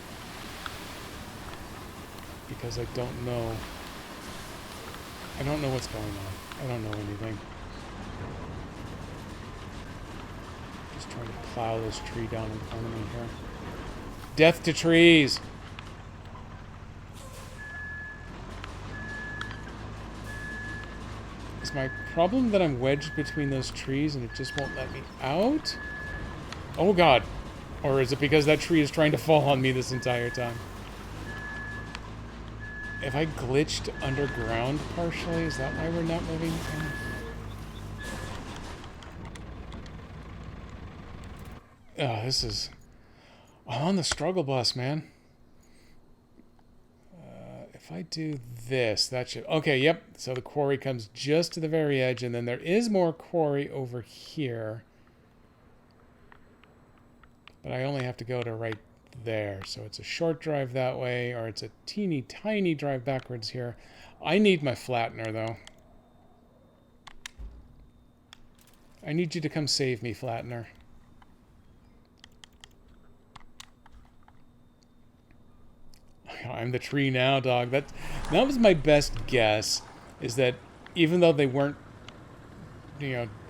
S1: because I don't know what's going on. I don't know anything. Just trying to plow this tree down in front of me here. Death to trees! Is my problem that I'm wedged between those trees and it just won't let me out? Oh god. Or is it because that tree is trying to fall on me this entire time? Have I glitched underground partially? Is that why we're not moving? Oh, this is... I'm on the struggle bus, man. If I do this, that should... Okay, yep. So the quarry comes just to the very edge, and then there is more quarry over here. But I only have to go to right there. So it's a short drive that way, or it's a teeny tiny drive backwards here. I need my flattener, though. I need you to come save me, flattener. I'm the tree now, dog. That was my best guess, is that even though they weren't,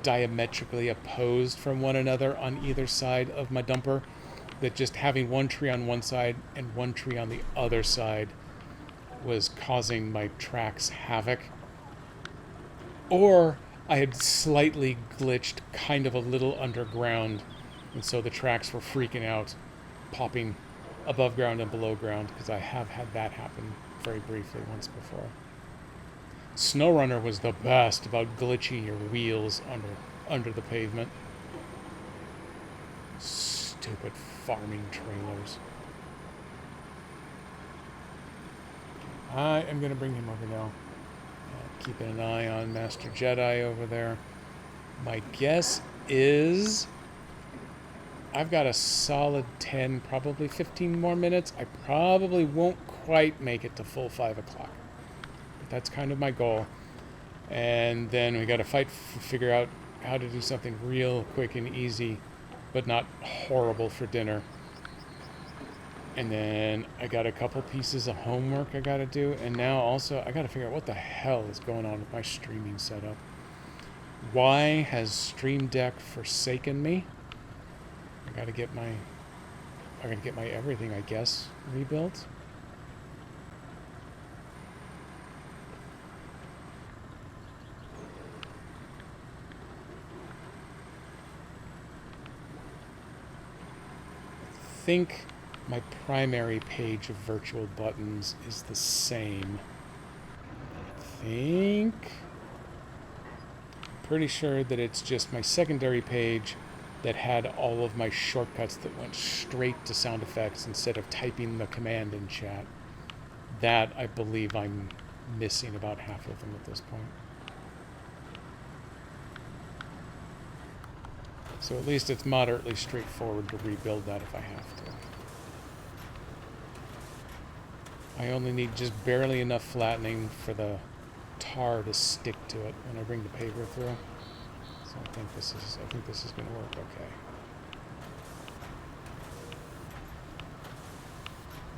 S1: diametrically opposed from one another on either side of my dumper, that just having one tree on one side and one tree on the other side was causing my tracks havoc. Or I had slightly glitched kind of a little underground, and so the tracks were freaking out, popping above ground and below ground, because I have had that happen very briefly once before. SnowRunner was the best about glitching your wheels under the pavement. Stupid Stupid farming trailers. I am going to bring him over now. Keeping an eye on Master Jedi over there. My guess is I've got a solid 10, probably 15 more minutes. I probably won't quite make it to full 5 o'clock. But that's kind of my goal. And then we got to figure out how to do something real quick and easy, but not horrible for dinner. And then I got a couple pieces of homework I got to do. And now also I got to figure out what the hell is going on with my streaming setup. Why has Stream Deck forsaken me? I got to get my everything, I guess, rebuilt. I think my primary page of virtual buttons is the same. Pretty sure that it's just my secondary page that had all of my shortcuts that went straight to sound effects instead of typing the command in chat. That, I believe, I'm missing about half of them at this point. So at least it's moderately straightforward to rebuild that if I have to. I only need just barely enough flattening for the tar to stick to it when I bring the paper through. So I think this is going to work okay.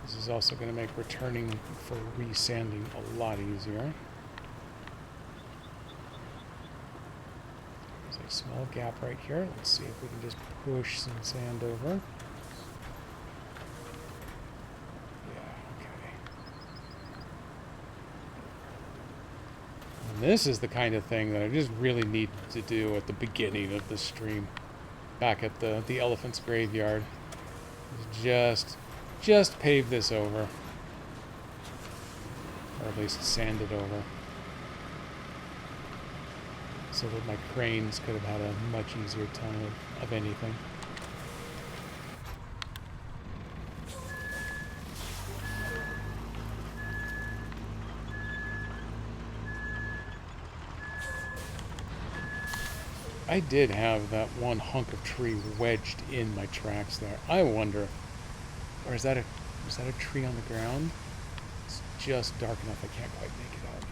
S1: This is also going to make returning for resanding a lot easier. There's a small gap right here. Let's see if we can just push some sand over. This is the kind of thing that I just really need to do at the beginning of the stream, back at the elephant's graveyard. Just pave this over, or at least sand it over, so that my cranes could have had a much easier time of anything. I did have that one hunk of tree wedged in my tracks there. I wonder, or is that a tree on the ground? It's just dark enough I can't quite make it out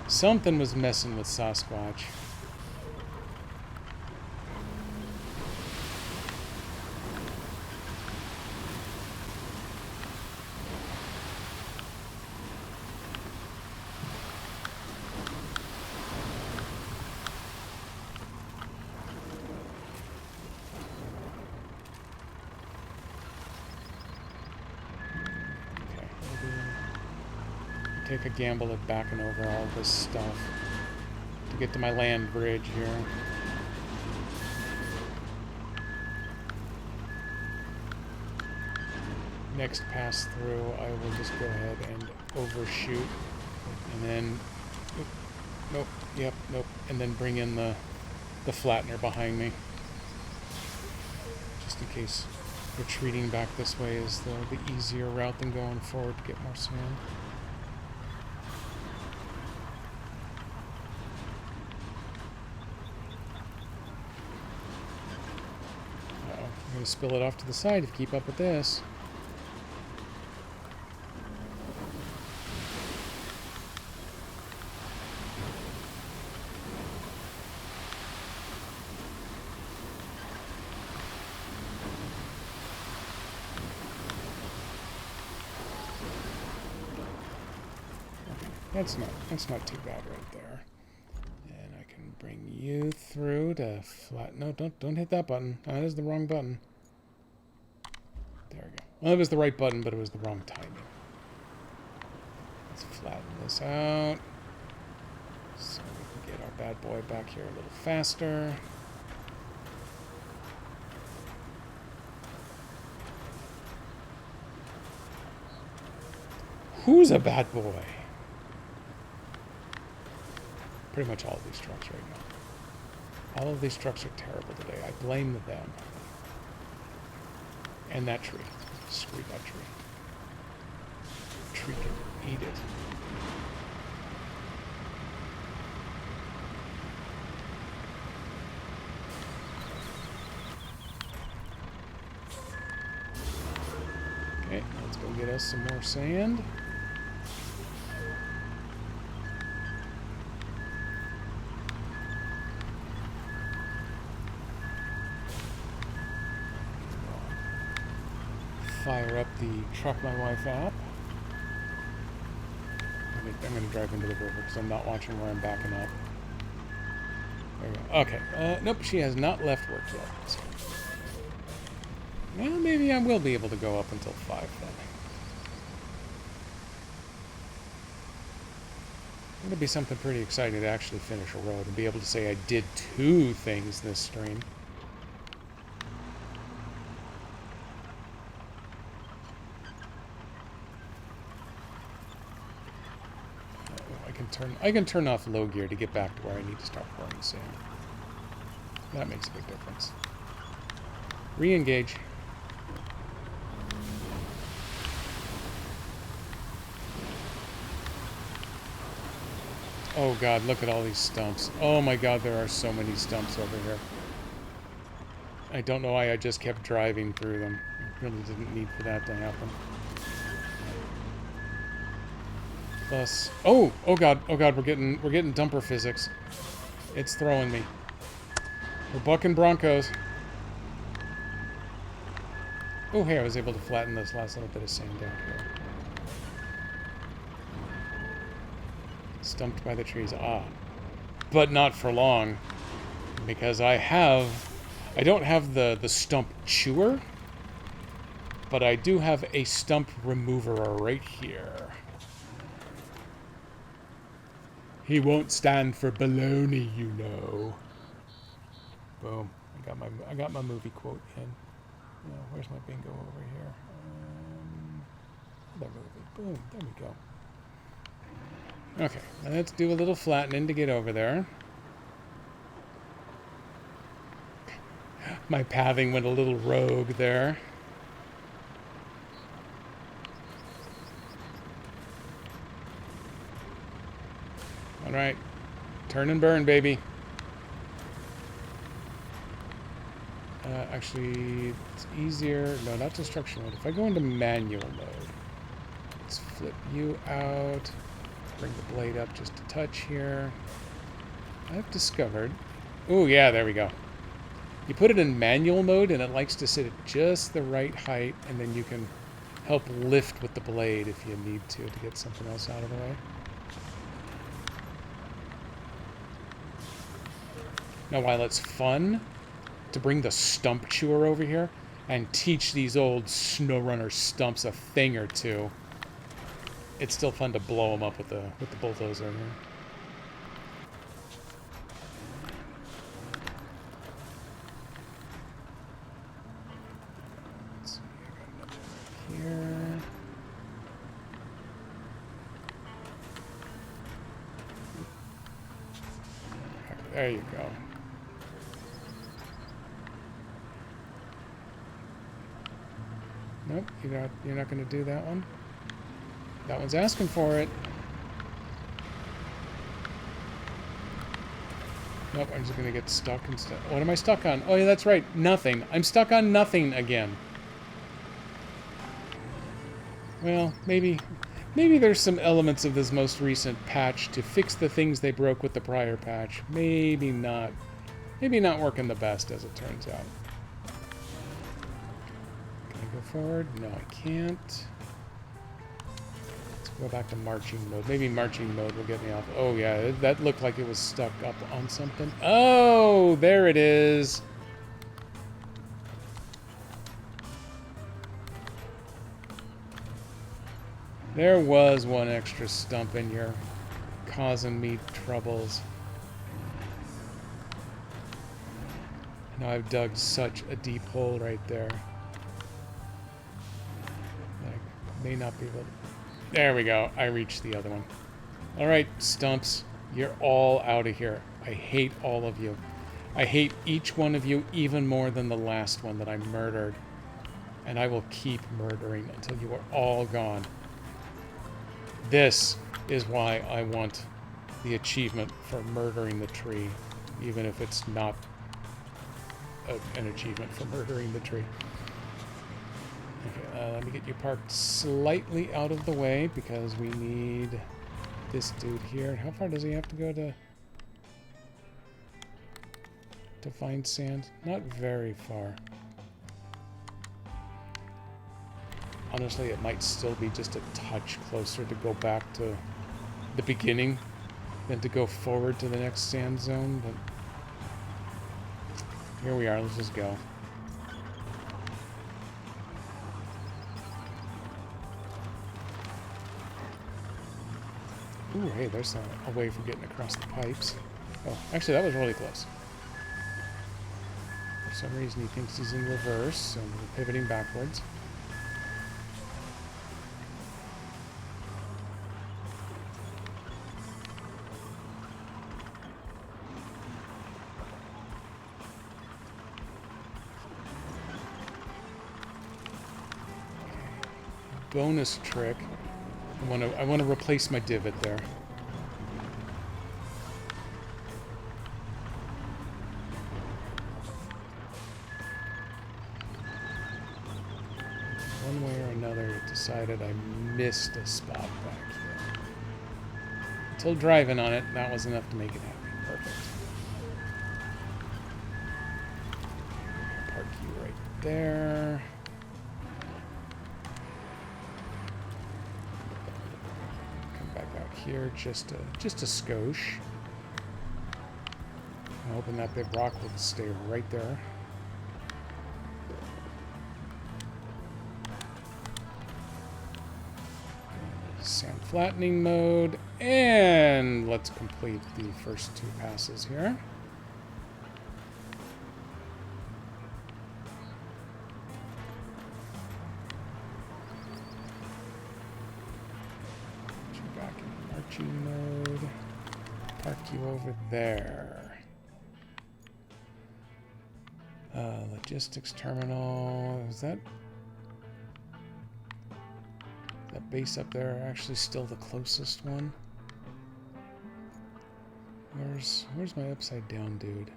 S1: now. Something was messing with Sasquatch. Take a gamble at backing over all this stuff to get to my land bridge here. Next pass through, I will just go ahead and overshoot, and then nope, and then bring in the flattener behind me, just in case retreating back this way is the easier route than going forward to get more sand. I'm going to spill it off to the side if you keep up with this. That's not too bad right there. And I can bring you through to flat. No, don't hit that button. That is the wrong button. There we go. Well, it was the right button, but it was the wrong timing. Let's flatten this out so we can get our bad boy back here a little faster. Who's a bad boy? Pretty much all of these trucks right now. All of these trucks are terrible today. I blame them. And that tree. Screw that tree. Tree can eat it. Okay, let's go get us some more sand. Fire up the Truck My Wife app. I'm going to drive into the river because I'm not watching where I'm backing up. There we go. Okay. Nope, she has not left work yet. So. Well, maybe I will be able to go up until 5 then. It'll be something pretty exciting to actually finish a road and be able to say I did 2 things this stream. I can turn off low gear to get back to where I need to start pouring sand. That makes a big difference. Re-engage. Oh god, look at all these stumps. Oh my god, there are so many stumps over here. I don't know why I just kept driving through them. I really didn't need for that to happen. Plus, oh god, we're getting dumper physics. It's throwing me. We're bucking Broncos. Oh hey, I was able to flatten this last little bit of sand down here. Stumped by the trees. Ah. But not for long. Because I don't have the stump chewer, but I do have a stump remover right here. He won't stand for baloney, you know. Boom. I got my movie quote in. Where's my bingo over here? That movie. Boom. There we go. Okay. Let's do a little flattening to get over there. My pathing went a little rogue there. Alright. Turn and burn, baby. Actually, it's easier. No, not destruction mode. If I go into manual mode, let's flip you out. Bring the blade up just a touch here. I've discovered... Oh, yeah, there we go. You put it in manual mode, and it likes to sit at just the right height, and then you can help lift with the blade if you need to get something else out of the way. Now, while it's fun to bring the stump chewer over here and teach these old SnowRunner stumps a thing or two, it's still fun to blow them up with the bulldozer here. Let's see, I got another one here. There you go. Nope, you're not going to do that one. That one's asking for it. Nope, I'm just going to get stuck instead. What am I stuck on? Oh, yeah, that's right. Nothing. I'm stuck on nothing again. Well, maybe there's some elements of this most recent patch to fix the things they broke with the prior patch. Maybe not. Maybe not working the best, as it turns out. Go forward? No, I can't. Let's go back to marching mode. Maybe marching mode will get me off. Oh, yeah, that looked like it was stuck up on something. Oh, there it is. There was one extra stump in here, causing me troubles. Now I've dug such a deep hole right there. May not be able to... There we go. I reached the other one. Alright, stumps. You're all out of here. I hate all of you. I hate each one of you even more than the last one that I murdered. And I will keep murdering until you are all gone. This is why I want the achievement for murdering the tree, even if it's not an achievement for murdering the tree. Okay, let me get you parked slightly out of the way because we need this dude here. How far does he have to go to find sand? Not very far. Honestly, it might still be just a touch closer to go back to the beginning than to go forward to the next sand zone, but here we are. Let's just go. Ooh, hey, there's a way for getting across the pipes. Oh, actually, that was really close. For some reason, he thinks he's in reverse, so we're pivoting backwards. Bonus trick. I want to replace my divot there. One way or another, it decided I missed a spot back here. Until driving on it, that was enough to make it happen. Perfect. Park you right there. Here, just a skosh. I'm hoping that big rock will stay right there. Sand flattening mode, and let's complete the first two passes here. Mode. Park you over there. Logistics terminal. Is that base up there actually still the closest one? Where's my upside down dude?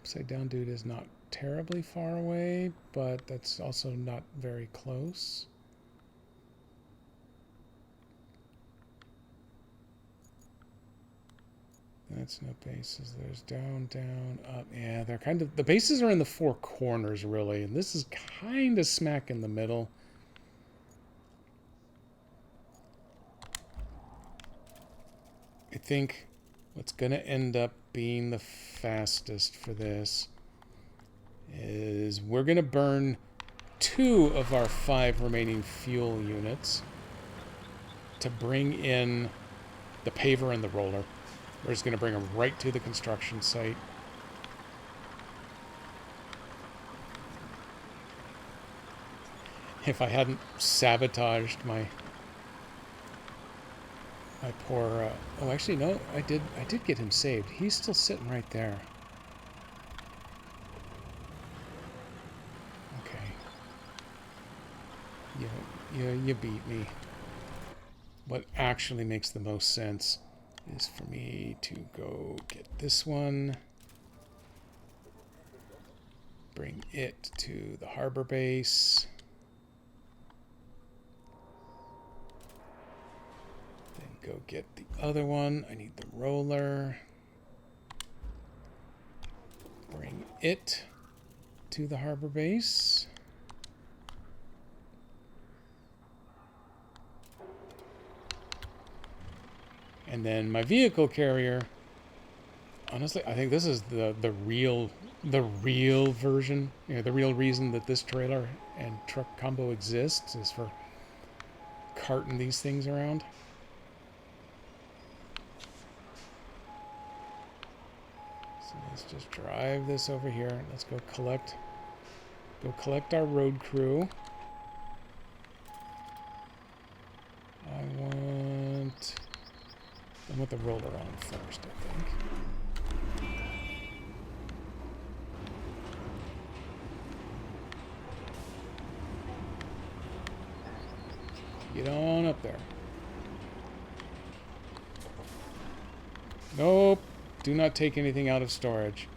S1: Upside down dude is not terribly far away, but that's also not very close. That's no bases. There's down, down, up. Yeah, they're kind of... The bases are in the four corners, really. And this is kind of smack in the middle. I think what's going to end up being the fastest for this is we're going to burn 2 of our 5 remaining fuel units to bring in the paver and the roller. We're just going to bring them right to the construction site. If I hadn't sabotaged my poor... oh, actually, no, I did get him saved. He's still sitting right there. Okay. You beat me. What actually makes the most sense is for me to go get this one, bring it to the harbor base, then go get the other one. I need the roller, bring it to the harbor base. And then my vehicle carrier, honestly, I think this is the real version, you know, the real reason that this trailer and truck combo exists is for carting these things around. So let's just drive this over here. Let's go collect our road crew. I want the roller on first, I think. up there. Nope. Do not take anything out of storage.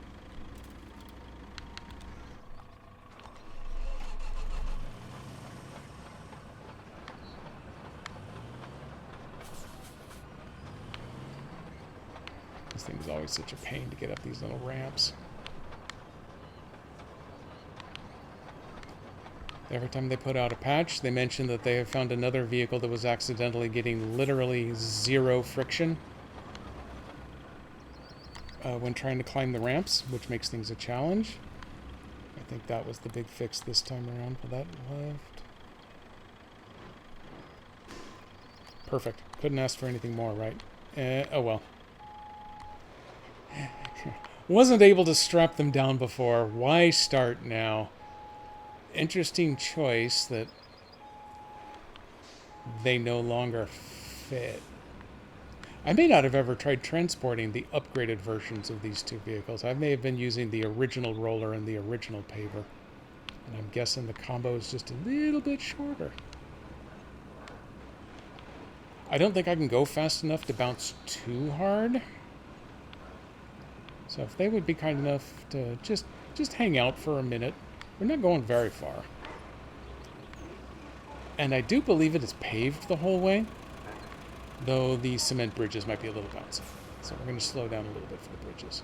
S1: This thing is always such a pain to get up these little ramps. Every time they put out a patch, they mention that they have found another vehicle that was accidentally getting literally 0 friction when trying to climb the ramps, which makes things a challenge. I think that was the big fix this time around for that left. Perfect. Couldn't ask for anything more, right? Oh well. Wasn't able to strap them down before. Why start now? Interesting choice that they no longer fit. I may not have ever tried transporting the upgraded versions of these two vehicles. I may have been using the original roller and the original paver. And I'm guessing the combo is just a little bit shorter. I don't think I can go fast enough to bounce too hard. So if they would be kind enough to just hang out for a minute. We're not going very far. And I do believe it is paved the whole way, though the cement bridges might be a little bouncy. So we're going to slow down a little bit for the bridges.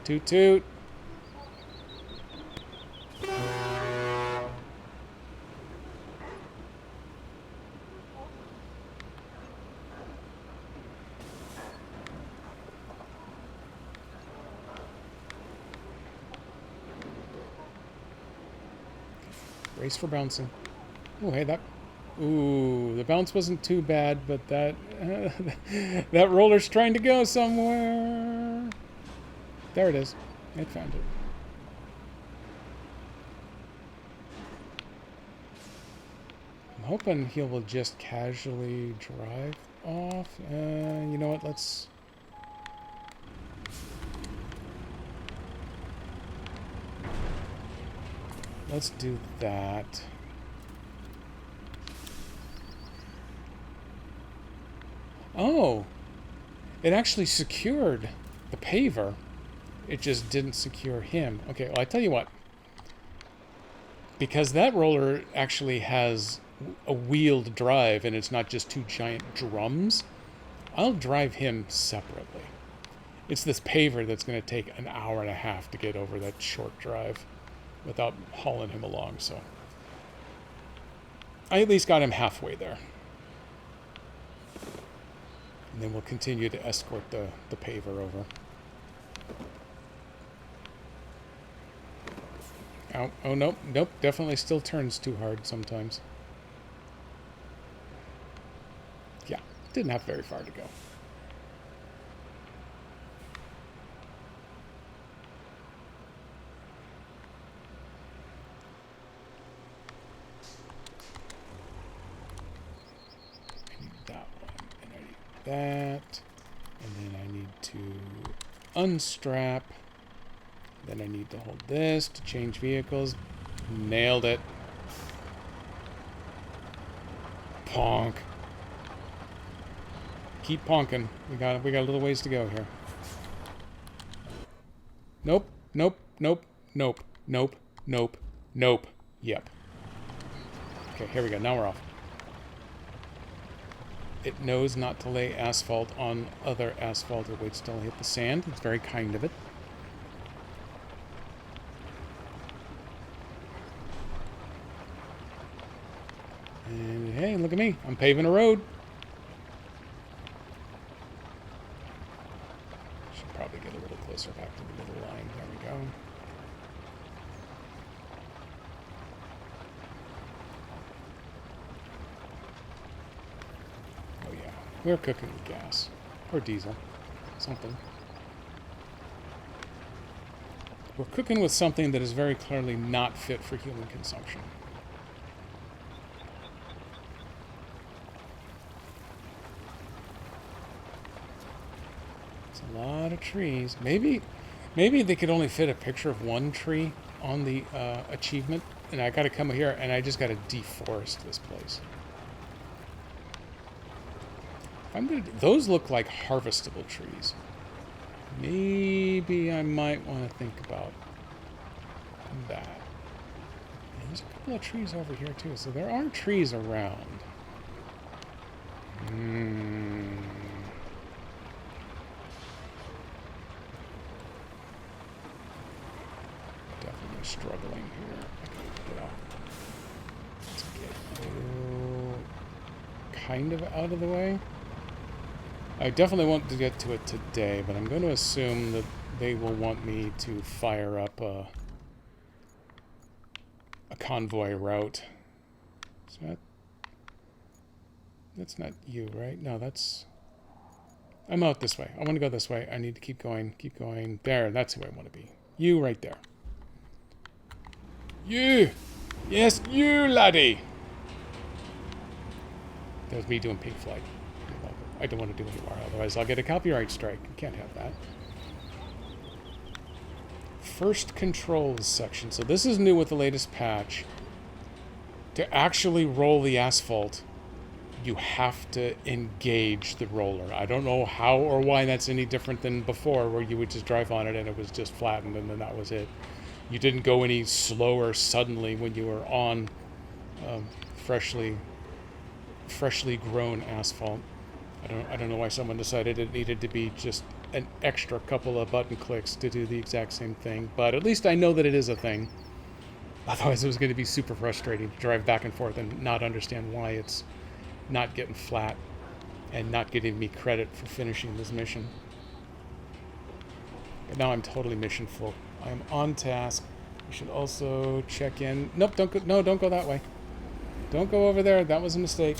S1: Toot toot. Race for bouncing. Oh, hey, that... Ooh, the bounce wasn't too bad, but that... that roller's trying to go somewhere. There it is. It found it. I'm hoping he will just casually drive off. You know what, let's... Let's do that. Oh! It actually secured the paver. It just didn't secure him. Okay, well, I tell you what. Because that roller actually has a wheeled drive and it's not just two giant drums, I'll drive him separately. It's this paver that's going to take an hour and a half to get over that short drive without hauling him along, so I at least got him halfway there. And then we'll continue to escort the paver over. Oh, nope, definitely still turns too hard sometimes. Yeah, didn't have very far to go. That, and then I need to unstrap, then I need to hold this to change vehicles. Nailed it. Ponk. Keep ponking. We got a little ways to go here. Nope. Yep. Okay, here we go. Now we're off. It knows not to lay asphalt on other asphalt. It waits till I hit the sand. It's very kind of it. And hey, look at me. I'm paving a road. Should probably get a little closer back to the middle line. There we go. We're cooking with gas. Or diesel. Something. We're cooking with something that is very clearly not fit for human consumption. It's a lot of trees. Maybe they could only fit a picture of one tree on the achievement And I got to come here, and I just got to deforest this place. Those look like harvestable trees. Maybe I might want to think about that. And there's a couple of trees over here, too. So there are trees around. Definitely struggling here. I can get off. Let's get you kind of out of the way. I definitely want to get to it today, but I'm going to assume that they will want me to fire up a convoy route. That's not you, right? No, that's... I'm out this way. I want to go this way. I need to keep going, keep going. There, that's who I want to be. You right there. You! Yes, you, laddie! That was me doing pink flight. I don't want to do anymore, otherwise I'll get a copyright strike. You can't have that. First controls section. So this is new with the latest patch. To actually roll the asphalt, you have to engage the roller. I don't know how or why that's any different than before, where you would just drive on it and it was just flattened and then that was it. You didn't go any slower suddenly when you were on freshly grown asphalt. I don't know why someone decided it needed to be just an extra couple of button clicks to do the exact same thing, but at least I know that it is a thing. Otherwise it was going to be super frustrating to drive back and forth and not understand why it's not getting flat and not getting me credit for finishing this mission. But now I'm totally mission full. I'm on task. We should also check in. Nope, don't go. No, don't go that way. Don't go over there. That was a mistake.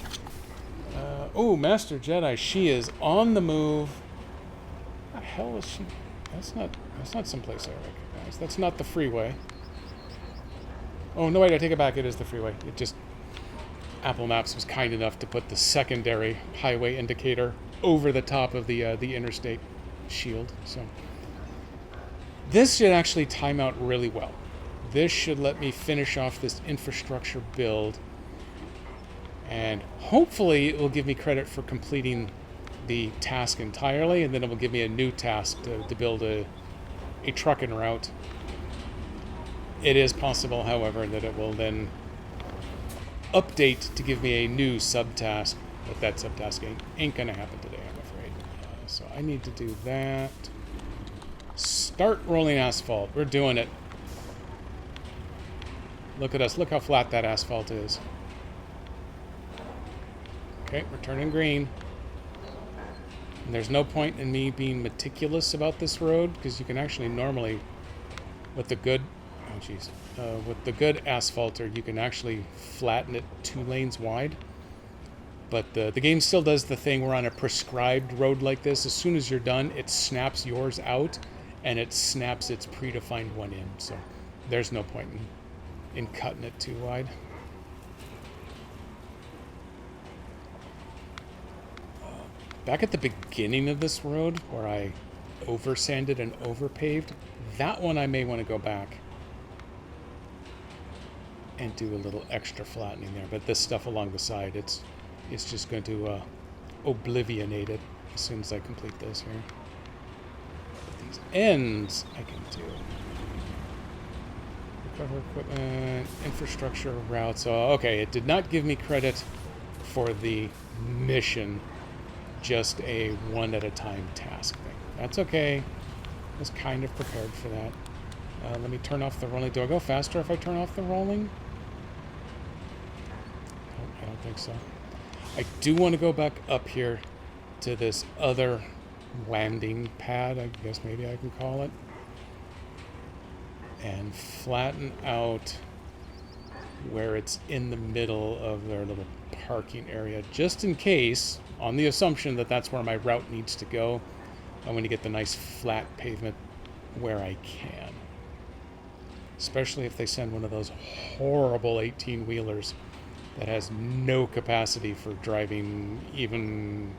S1: Oh, Master Jedi. She is on the move. What the hell is she? That's not someplace I recognize. That's not the freeway. Oh no, wait. I take it back. It is the freeway. It just... Apple Maps was kind enough to put the secondary highway indicator over the top of the interstate shield. So this should actually time out really well. This should let me finish off this infrastructure build, and hopefully it will give me credit for completing the task entirely, and then it will give me a new task to build a trucking route. It is possible, however, that it will then update to give me a new subtask, but that subtask ain't gonna happen today, I'm afraid. So I need to do that. Start rolling asphalt. We're doing it. Look at us. Look how flat that asphalt is. Okay, we're turning green. And there's no point in me being meticulous about this road, because you can actually normally, with the good... Oh, jeez. With the good asphalter, you can actually flatten it 2 lanes wide. But the game still does the thing where on a prescribed road like this, as soon as you're done, it snaps yours out, and it snaps its predefined one in. So there's no point in cutting it too wide. Back at the beginning of this road, where I over-sanded and over-paved, that one I may want to go back and do a little extra flattening there. But this stuff along the side, it's just going to oblivionate it as soon as I complete this here. But these ends I can do. Recover equipment, infrastructure routes. So, okay, it did not give me credit for the mission, just a one-at-a-time task thing. That's okay. I was kind of prepared for that. Let me turn off the rolling. Do I go faster if I turn off the rolling? I don't think so. I do want to go back up here to this other landing pad, I guess maybe I can call it, and flatten out where it's in the middle of their little parking area, just in case, on the assumption that that's where my route needs to go. I want to get the nice flat pavement where I can. Especially if they send one of those horrible 18-wheelers that has no capacity for driving even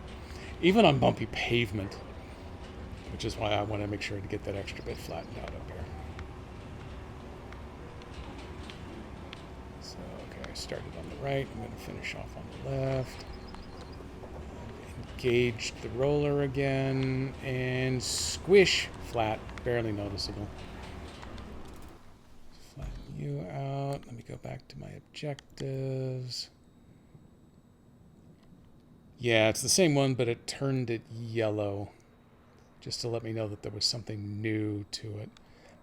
S1: on bumpy pavement, which is why I want to make sure to get that extra bit flattened out up here. I started on the right. I'm going to finish off on the left. Engaged the roller again. And squish. Flat. Barely noticeable. Flatten you out. Let me go back to my objectives. Yeah, it's the same one, but it turned it yellow. Just to let me know that there was something new to it.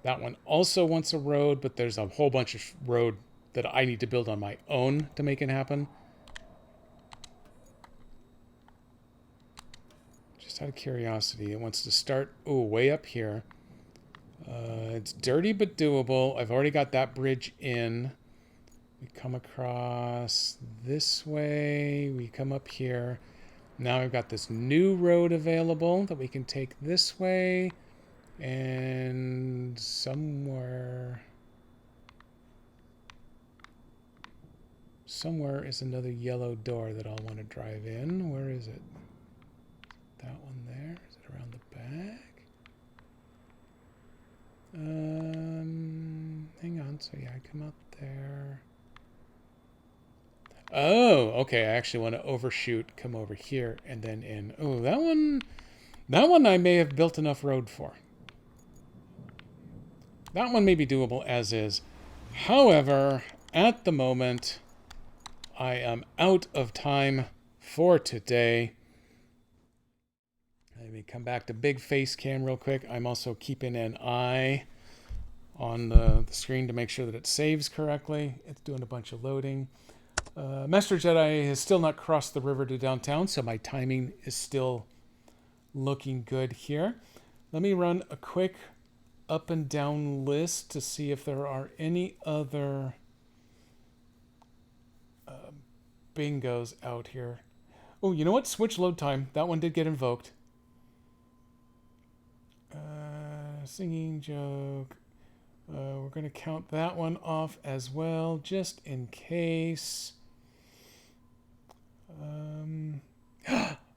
S1: That one also wants a road, but there's a whole bunch of road that I need to build on my own to make it happen. Just out of curiosity, it wants to start, way up here. It's dirty but doable. I've already got that bridge in. We come across this way. We come up here. Now I've got this new road available that we can take this way. And somewhere is another yellow door that I'll want to drive in. Where is it? That one there? Is it around the back? Hang on. So yeah, I come up there. Oh, okay. I actually want to overshoot, come over here, and then in. Oh, that one I may have built enough road for. That one may be doable as is. However, at the moment, I am out of time for today. Let me come back to big face cam real quick. I'm also keeping an eye on the screen to make sure that it saves correctly. It's doing a bunch of loading. Master Jedi has still not crossed the river to downtown, so my timing is still looking good here. Let me run a quick up and down list to see if there are any other bingos out here. Oh, you know what? Switch load time. That one did get invoked. Singing joke. We're going to count that one off as well, just in case.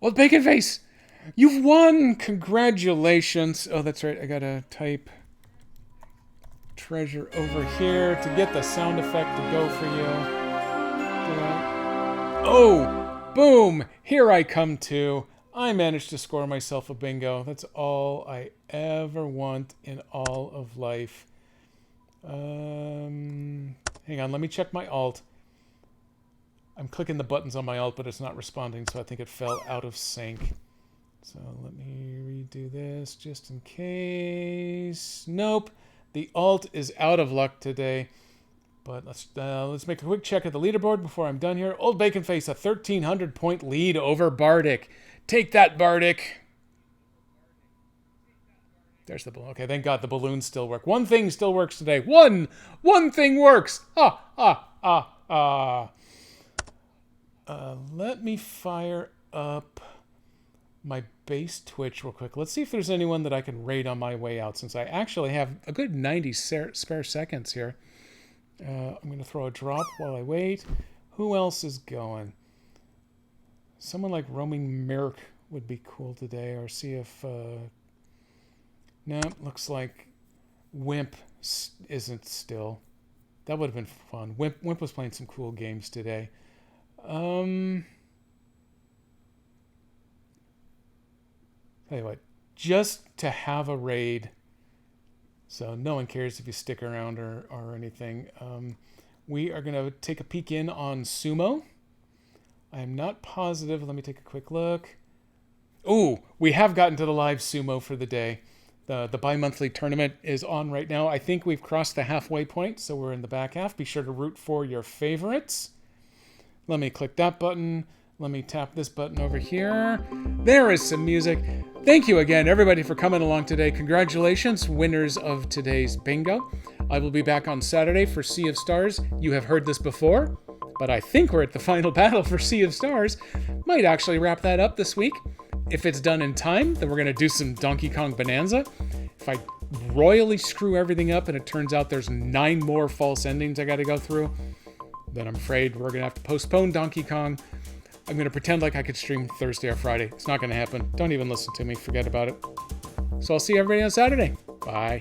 S1: Well, Bacon Face, you've won! Congratulations. Oh, that's right. I got to type treasure over here to get the sound effect to go for you. Oh, boom! Here I come to. I managed to score myself a bingo. That's all I ever want in all of life. Hang on, let me check my alt. I'm clicking the buttons on my alt, but it's not responding, so I think it fell out of sync. So let me redo this just in case. Nope, the alt is out of luck today. But let's make a quick check at the leaderboard before I'm done here. Old Bacon Face, a 1,300 point lead over Bardic. Take that, Bardic. There's the balloon. Okay, thank God the balloons still work. One thing still works today. One thing works. Let me fire up my base Twitch real quick. Let's see if there's anyone that I can raid on my way out, since I actually have a good 90 spare seconds here. I'm going to throw a drop while I wait. Who else is going? Someone like Roaming Merc would be cool today, or see if... No, looks like Wimp isn't still. That would have been fun. Wimp was playing some cool games today. Tell you what, just to have a raid, so no one cares if you stick around or anything. We are going to take a peek in on Sumo. I am not positive. Let me take a quick look. Ooh, we have gotten to the live Sumo for the day. The bi-monthly tournament is on right now. I think we've crossed the halfway point, so we're in the back half. Be sure to root for your favorites. Let me click that button. Let me tap this button over here. There is some music. Thank you again, everybody, for coming along today. Congratulations, winners of today's bingo. I will be back on Saturday for Sea of Stars. You have heard this before, but I think we're at the final battle for Sea of Stars. Might actually wrap that up this week. If it's done in time, then we're going to do some Donkey Kong Bonanza. If I royally screw everything up and it turns out there's 9 more false endings I got to go through, then I'm afraid we're going to have to postpone Donkey Kong. I'm going to pretend like I could stream Thursday or Friday. It's not going to happen. Don't even listen to me. Forget about it. So I'll see everybody on Saturday. Bye.